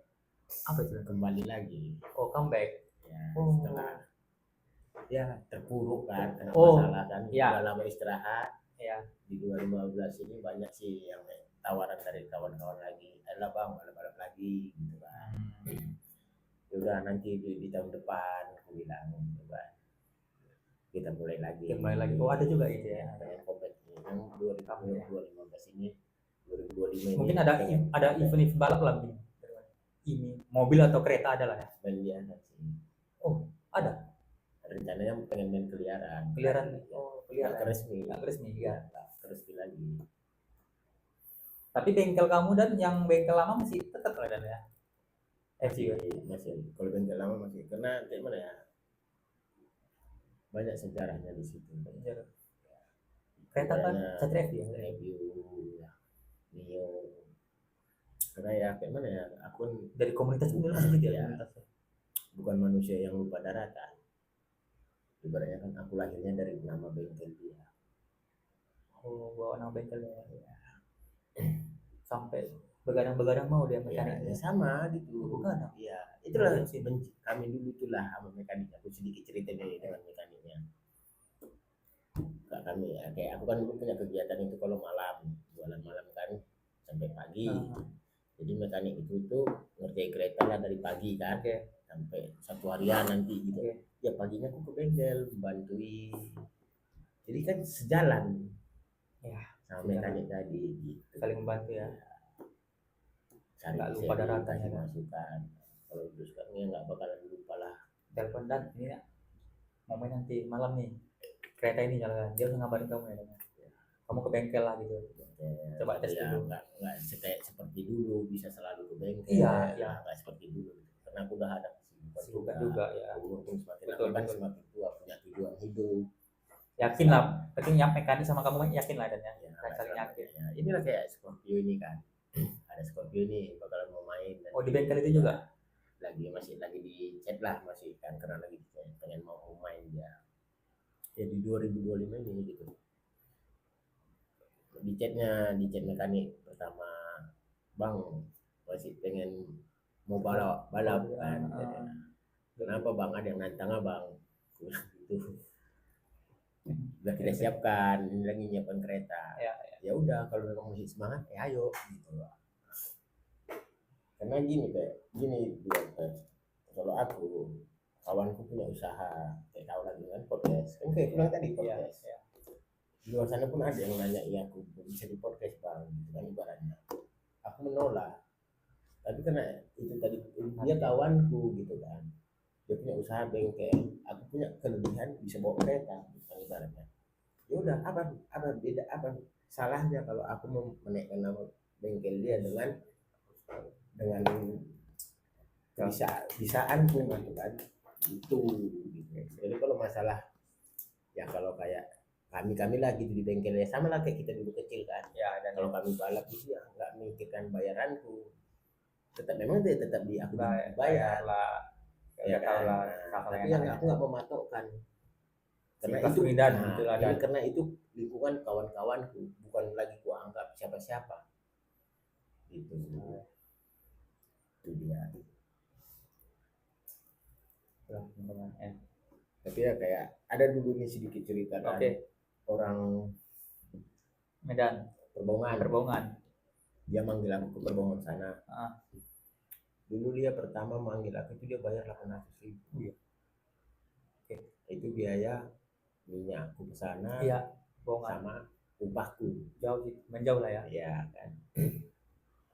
Apa itu? Kembali lagi. Oh, comeback. Ya, Oh. setelah ya terpuruk kan karena Oh, masalah kan, ya. udah lama istirahat. Ya. Di 2015 ini banyak sih yang tawaran dari kawan-kawan lagi, adalah bang balap-balap lagi gitu kan. Ya udah nanti di tahun depan aku bilang gitu kan, kita mulai lagi. Oh, ada juga itu ya. Ada comeback yang 2015 ini, 2025 ini. Mungkin ada event balap lagi. Ini mobil atau kereta ada lah ya. Belian sih. Oh, ada. Rencananya pengen main keliaran. Oh, keliaran. Nggak resmi ya. Resmi lagi. Tapi bengkel kamu dan yang bengkel lama masih tetap ada ya? Masih. Kalau bengkel lama masih, karena kayak mana ya, banyak sejarahnya di situ. Kereta kan Satria ya. Review ya, Mio. Karena ya kayak mana ya, aku dari komunitas ini masih gitu ya. Bukan manusia yang lupa daratan. Ibaratnya kan aku lahirnya dari nama bengkel dia. Oh, bawa nama bengkel ya. Sampai begadang mau dia mekaniknya. Ya, sama gitu. Bukan. Iya, itulah kami dulu itulah sama mekanik. Aku sedikit cerita dengan mekaniknya. Kak kami ya, kayak aku kan dulu punya kegiatan itu kalau malam, jualan malam kan sampai pagi. Jadi mekanik itu tuh ngerjain kereta lah dari pagi kan, sampai satu harian nanti gitu. Ya paginya aku ke bengkel bantuin. Jadi kan sejalan ya sama mekanik tadi gitu. Saling membantu ya. Nggak lupa daratannya kan. Masukan. Kalau terus kan ya nggak bakalan lupa lah. Telepon dan ini ya, mau main nanti malam nih kereta ini jalan, dia harus ngabarin kamu ya. Kamu ke bengkel lah gitu. Coba tes dulu. Nggak kayak seperti dulu bisa selalu ke bengkel. Iya. Nggak seperti dulu. Karena aku udah ada kesibukan juga ya. Umur pun semakin lama kan semakin tua, punya tujuan hidup. Yakin lah, penting yang mekanik sama kamu yakin lah dan ya. Saling yakin. Ya, inilah kayak Scorpio ini kan. Ada Scorpio ini bakalan mau main. Oh, di bengkel itu juga? Masih lagi di chat lah, masih kan, karena lagi pengen mau main dia. Ya di 2025 ini gitu. Di chat mekanik pertama, bang masih pengen mau balap kan. Kenapa bang, ada yang nantang abang? Itu udah kita siapkan, ini lagi nyiapkan kereta. Ya, Ya udah, kalau memang masih semangat ya ayo gitu loh. Karena gini dia kalau aku, kawanku punya usaha kayak kau lagi kan podcast kan, kayak bilang tadi ya, podcast. Di luar sana pun ada yang nanya, iya aku bisa di podcast bang gitu kan ibaratnya. Aku menolak, tapi karena itu tadi dia kawanku gitu kan, dia punya usaha bengkel, aku punya kelebihan bisa bawa kereta gitu kan ibaratnya. Ya udah, apa beda, apa salahnya kalau aku mau menaikkan nama bengkel dia dengan bisaanku gitu kan, itu gitu. Jadi kalau masalah ya, kalau kayak kami lagi di bengkelnya sama lah kayak kita dulu kecil kan ya. Dan kalau kami balap itu ya nggak memikirkan bayaranku, memang dia tetap di aku bayar dibayar lah, ya tahu kan. lah. Tapi yang aku nggak mematokkan karena Sifat itu Windan gitu lah, dan karena itu lingkungan kawan-kawanku, bukan lagi ku anggap siapa-siapa gitu. Itu dia. Tapi ya kayak ada dulu nih sedikit cerita kan. Orang Medan Perbongan dia manggil aku ke Perbongan sana. Dulu dia pertama manggil aku itu dia bayar 800.000. Itu biaya minyak aku ke sana, iya, sama upahku. jauh sih, menjauh lah ya. Iya kan.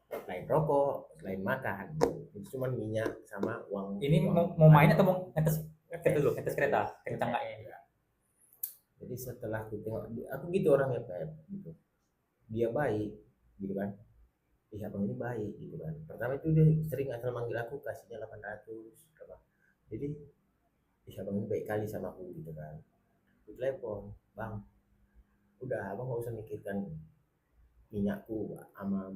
Selain rokok, selain makan, itu cuma minyak sama uang. Ini mau main atau mau ngetes dulu, ngetes kereta kencang nggak ya? Jadi setelah aku tengok, aku gitu orangnya kayak gitu, dia baik gitu kan, abang ini baik gitu kan. Pertama itu dia sering asal manggil aku, kasihnya 800 apa. Jadi abang ini baik kali sama aku gitu kan. Aku telepon, bang, udah abang nggak usah mikirkan minyakku sama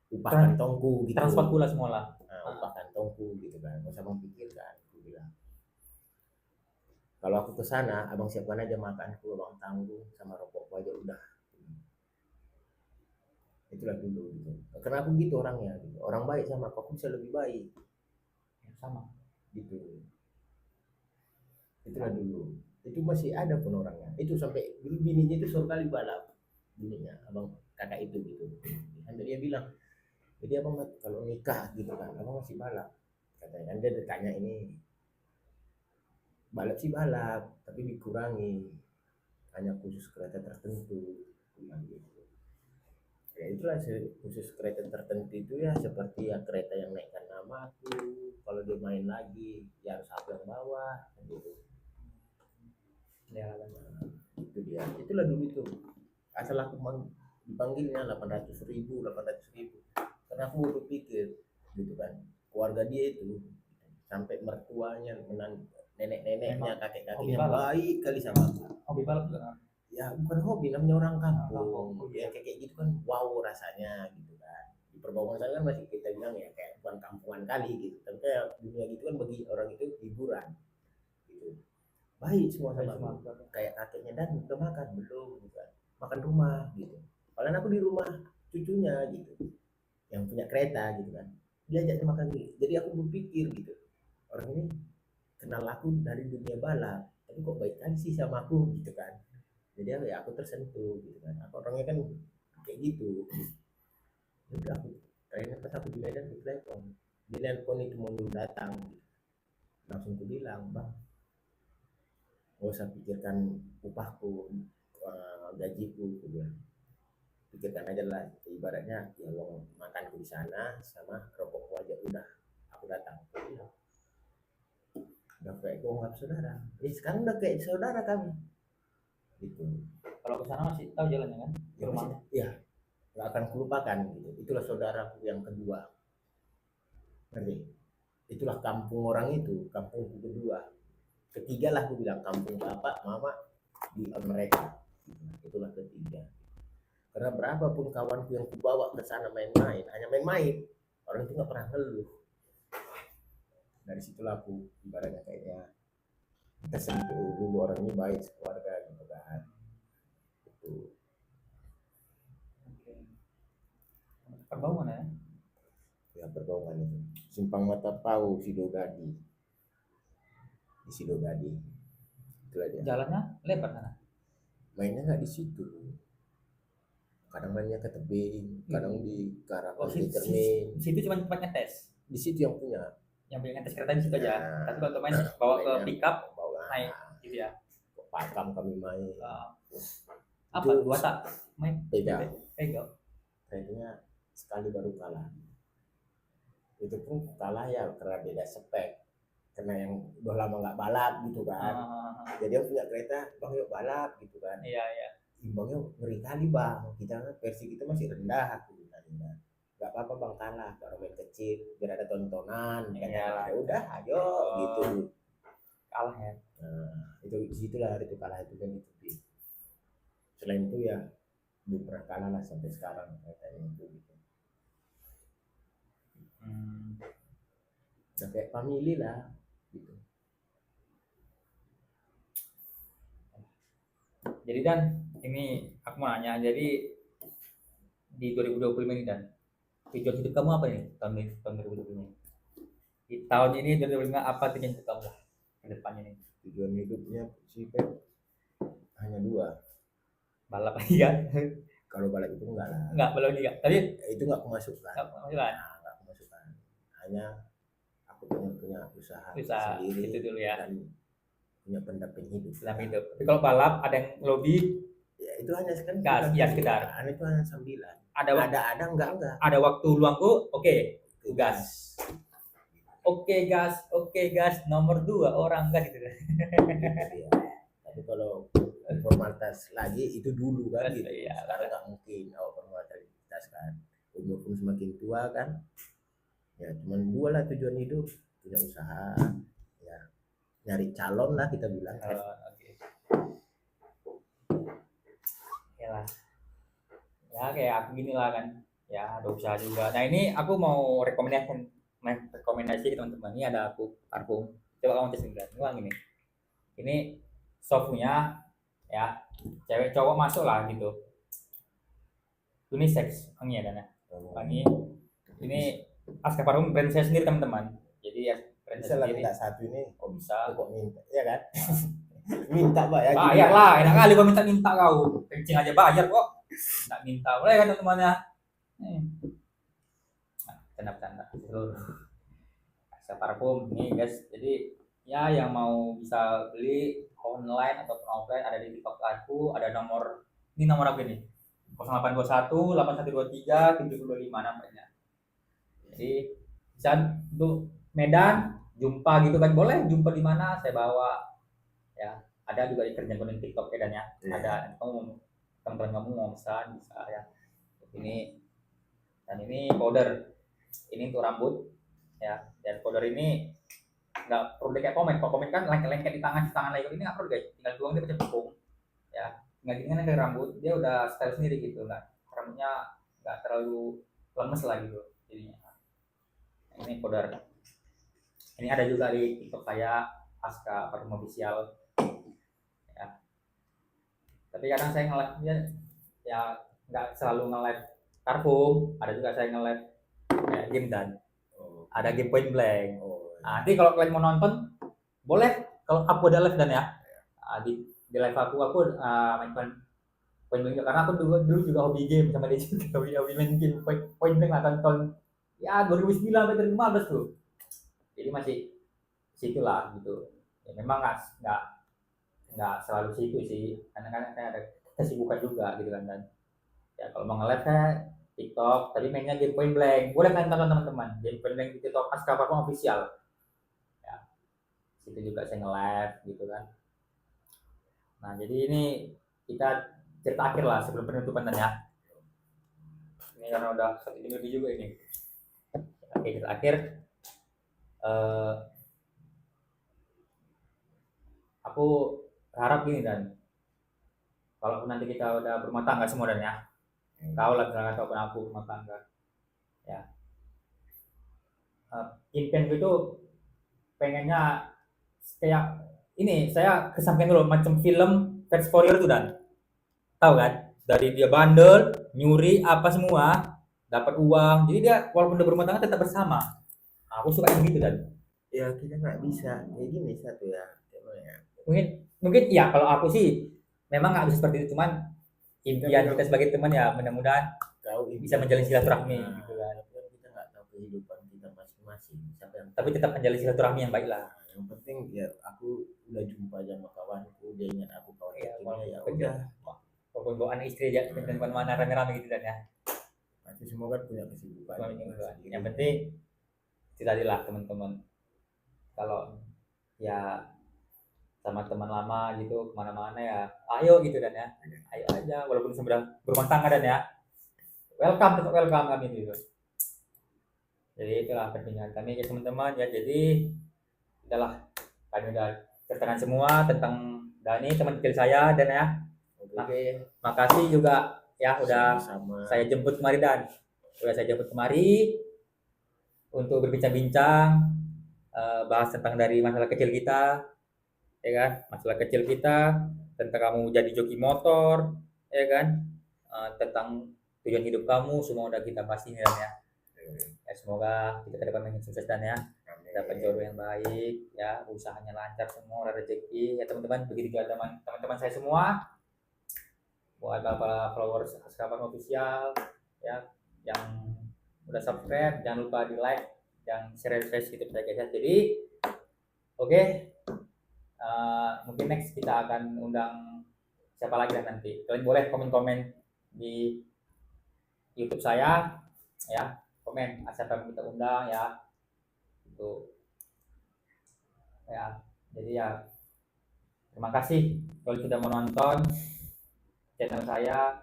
upah kantongku gitu. Transport pula semua lah. Upah kantongku gitu kan, nggak usah abang pikirkan. Aku bilang, kalau aku ke sana abang siapkan aja makanku, abang tanggung sama rokokku aja udah. Itulah dulu gitu. Karena aku gitu orangnya gitu. Orang baik sama aku bisa lebih baik. Sama. Gitu. Itulah dulu. Itu masih ada pun orangnya. Itu sampai dulu bininya itu suruh kali balap. Bininya, abang kakak itu gitu. Sampai dia bilang, jadi abang kalau nikah gitu kan, abang masih balap. Katanya, dia bertanya ini, balap sih balap, tapi dikurangi. Hanya khusus kereta tertentu. Gitu. Ya itulah khusus kereta tertentu itu ya, seperti ya kereta yang naikkan nama aku, kalau dia main lagi ya harus aku yang bawa gitu. Ya itu dia, itulah dulu itu asal aku dipanggilnya 800.000 karena aku berpikir gitu kan, keluarga dia itu sampai mertuanya, nenek-neneknya, kakek-kakeknya baik kali sama aku. Hobi balap juga. Ya bukan hobi, namanya orang kampung. Ya kayak gitu kan, wow rasanya gitu kan. Di Perbongan sana kan masih kita bilang ya kayak bukan kampungan kali gitu, tapi kayak dunia gitu kan bagi orang itu hiburan gitu. Baik semua sama aku. Kayak kakeknya, dan udah makan belum gitu kan, makan rumah gitu. Padahal aku di rumah cucunya gitu, yang punya kereta gitu kan, diajak makan gitu. Jadi aku berpikir gitu, orang ini kenal aku dari dunia balap, tapi kok baik kali sih sama aku gitu kan. Jadi ya aku tersentuh gitu kan, aku orangnya kan kayak gitu. Udah aku terakhir pas aku di Medan di telepon itu mau datang gitu. Langsung aku bilang, bang gak usah pikirkan upahku, gajiku, aku bilang, pikirkan aja lah ibaratnya ya uang makanku di sana sama rokokku aja udah, aku datang. Udah kayak gue nggak saudara, sekarang udah kayak saudara kami gitu. Kalau ke sana masih tahu jalannya kan? Ke rumahnya. Ya, nggak akan kulupakan gitu. Itulah saudaraku yang kedua. Ngerti? Itulah kampung orang itu, kampungku kedua. Ketiga lah aku bilang, kampung bapak, mama di mereka. Itulah ketiga. Karena berapapun kawanku yang kubawa ke sana main-main, hanya main-main, orang itu nggak pernah ngeluh. Dari situlah aku ibaratnya kayaknya tersentuh, dulu orangnya baik keluarga gitu kan. Itu. Perbongan ya? Ya Perbongan itu. Simpang Mata Pau Sidodadi. di Sidodadi. Itulah dia. Jalannya lebar sana. Mainnya nggak di situ. Kadang mainnya ke tebing, kadang di arah Oh, Pantai Cermin. situ cuma tempatnya tes. Di situ yang punya. Yang pengen tes kereta di situ aja. Nah, Tapi kalau untuk main bawa ke mainnya pickup bawa naik gitu ya. ke Pakam kami main. Apa Itu dua tak main pegang. Kayaknya Sekali baru kalah. Itu pun kalah ya karena beda spek. Karena yang udah lama nggak balap gitu kan. Jadi yang punya kereta, bang yuk balap gitu kan. Iya. Imbangnya ngeri kali bang. Kita versi kita masih rendah aku bilang. Gak apa-apa bang kalah, baru main kecil biar ada tontonan. Iya. Ya udah, ayo gitu. Kalah ya. Nah, itu disitulah itu kalah itu kan itu. Selain itu ya belum pernah kalah lah sampai sekarang keretanya itu gitu. Udah kayak family lah gitu. Jadi Dan, ini aku mau nanya, jadi di 2025 ini Dan, tujuan hidup kamu apa nih tahun 2025 ini? Di tahun ini 2025 apa tujuan hidup kamu lah ke depannya nih? Tujuan hidupnya si Pep hanya 2. Balap lagi kan? Kalau balap itu enggak lah. Enggak, belum juga. Tadi Itu enggak kemasukan. enggak Enggak kemasukan. Hanya aku punya usaha sendiri itu dulu ya. Dan punya pendamping hidup. Tapi kalau balap ada yang lobby, ya itu hanya sekedar gas, ya sekedar. Itu hanya sambilan. Ada enggak. Ada waktu luangku, oke, gas. Oke gas, nomor 2 orang gas gitu. Ya. Tapi kalau formalitas lagi itu dulu kan gitu. Iya, sekarang nggak mungkin formalitas kan. Umur pun semakin tua kan. Ya cuman 2 lah tujuan hidup, punya usaha, ya nyari calon lah kita bilang. Oke. Ya kayak aku gini lah kan. Ya ada usaha juga. Nah ini aku mau rekomendasi ke teman-teman. Ini ada aku parfum. Coba kamu tes dulu. Ini wangi nih. Ini softnya ya cewek cowok masuk lah gitu. Unisex wangi ya Dan ya. Wangi. Ini Aska Parfum brand saya sendiri teman-teman. Jadi ya brand Bisa saya lah sendiri. minta satu ini. Oh bisa. Kok minta ya kan? Minta Pak ya. Bayar lah, enak kali gua minta kau. Kencing aja bayar kok. Minta boleh kan teman-temannya. Canda-canda. Aska Parfum nih guys. Jadi ya yang mau bisa beli online ataupun offline ada di TikTok aku, ada nomor aku ini 0821 8123 7025 namanya. Jadi bisa untuk Medan jumpa gitu kan, boleh jumpa di mana saya bawa ya, ada juga di kerjaan konten TikTok ya Dan ya. Ada kamu teman-teman kamu mau pesan bisa ya. Ini dan ini powder, ini untuk rambut ya, dan powder ini nggak perlu kayak komen. Kalau komen kan lengket di tangan lagi, ini nggak perlu guys, tinggal buang dia pakai tepung ya, tinggal dingin dari rambut dia udah style sendiri gitu lah, rambutnya nggak terlalu lemes lah gitu jadinya. Ini powder, ini ada juga di TikTok saya Aska Parfum Official ya. Tapi kadang saya nge-live ya nggak selalu nge-live parfum, ada juga saya nge-live kayak game Dan, ada game Point Blank. Nanti kalau kalian mau nonton boleh, kalau aku ada live Dan ya. Di live aku main Point Blank karena aku dulu juga hobi game sama dia juga, hobi main game Point Blank lah tahun ya 2009 sampai 2015 tuh. Jadi masih situlah gitu. Ya memang nggak selalu situ sih, karena kan ada kesibukan juga gitu kan Dan. Ya kalau mau nge-live saya TikTok, tadi mainnya game Point Blank. Boleh kan teman-teman, game Point Blank di TikTok Aska Parfum Official. Itu juga saya nge-live gitu kan. Nah jadi ini kita cerita akhir lah sebelum penutupan Dan ya. Ini karena udah 1 jam lebih juga ini. Oke, cerita akhir. Aku harap gini Dan, kalau nanti kita udah berumah tangga semua Dan ya, kau lah ataupun aku rumah tangga ya, impian itu pengennya kayak ini, saya kesampaian dulu macam film Fast Furious itu Dan, tahu kan, dari dia bandel nyuri apa semua dapat uang, jadi dia walaupun udah berumah tangga tetap bersama. Aku suka yang gitu Dan, Ya kita nggak bisa kayak gini satu ya, gimana ya. Mungkin ya kalau aku sih memang nggak bisa seperti itu, cuman Kita impian bilang kita sebagai teman ya mudah-mudahan tahu bisa impian menjalin kita, silaturahmi nah, gitu kan. tapi kan kita nggak tahu kehidupan kita masing-masing, siapa yang Tapi tahu. tetap menjalin silaturahmi yang baik lah. Nah, yang penting ya aku udah jumpa sama kawanku, dia ingat aku kawan Ya, kecilnya, ya kerja. udah. Walaupun bawa anak istri aja, dan kemana-mana rame-rame gitu kan ya. Pasti semua kan punya kesibukan Yang sendiri. penting kita lah teman-teman. Kalau ya sama teman lama gitu kemana-mana ya, ayo gitu dan ya, ayo aja walaupun sudah berumah tangga dan ya, welcome, tetap welcome kami gitu. Jadi itulah perbincangan kami ya teman-teman ya. Jadi itulah kami udah ceritakan semua tentang Dani teman kecil saya dan ya. Oke, Makasih juga ya udah sama-sama. saya jemput kemari dan udah saya jemput kemari untuk berbincang-bincang, bahas tentang dari masalah kecil kita, ya kan? Masalah kecil kita tentang kamu jadi joki motor, ya kan? Tentang tujuan hidup kamu semua udah kita bahas ini dan ya. Ya, semoga kita ke depan makin sukses dan ya, dapat jodoh yang baik ya, usahanya lancar semua, ada rezeki ya teman-teman. Begitu juga teman-teman saya semua, buat para followers Askapan official ya, yang udah subscribe jangan lupa di like dan share YouTube saya guys ya. Jadi oke, mungkin next kita akan undang siapa lagi lah nanti. Kalian boleh komen-komen di YouTube saya ya, komen siapa yang kita undang ya, itu ya. Jadi ya terima kasih kalau sudah menonton channel saya.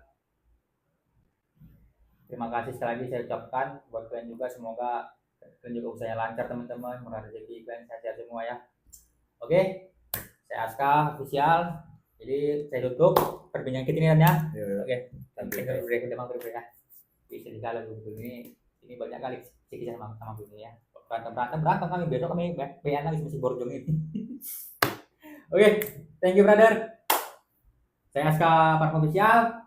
Terima kasih sekali lagi saya ucapkan buat kalian juga, semoga kalian juga usahanya lancar teman-teman, murah rezeki kalian sehat semua ya. Oke, saya Aska official. Jadi saya tutup perbincangan kita ini kan ya. Oke, kita break ya. Bisa dikala dulu ini banyak kali kisah sama ini ya. Berantem kami, besok kami PN lagi masih borjong ini. Oke, thank you brother. Saya Aska Park Official.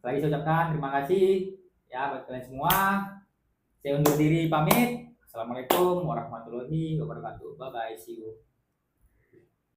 Lagi saya ucapkan terima kasih ya buat kalian semua. Saya undur diri pamit. Assalamualaikum warahmatullahi wabarakatuh. Bye bye, see you.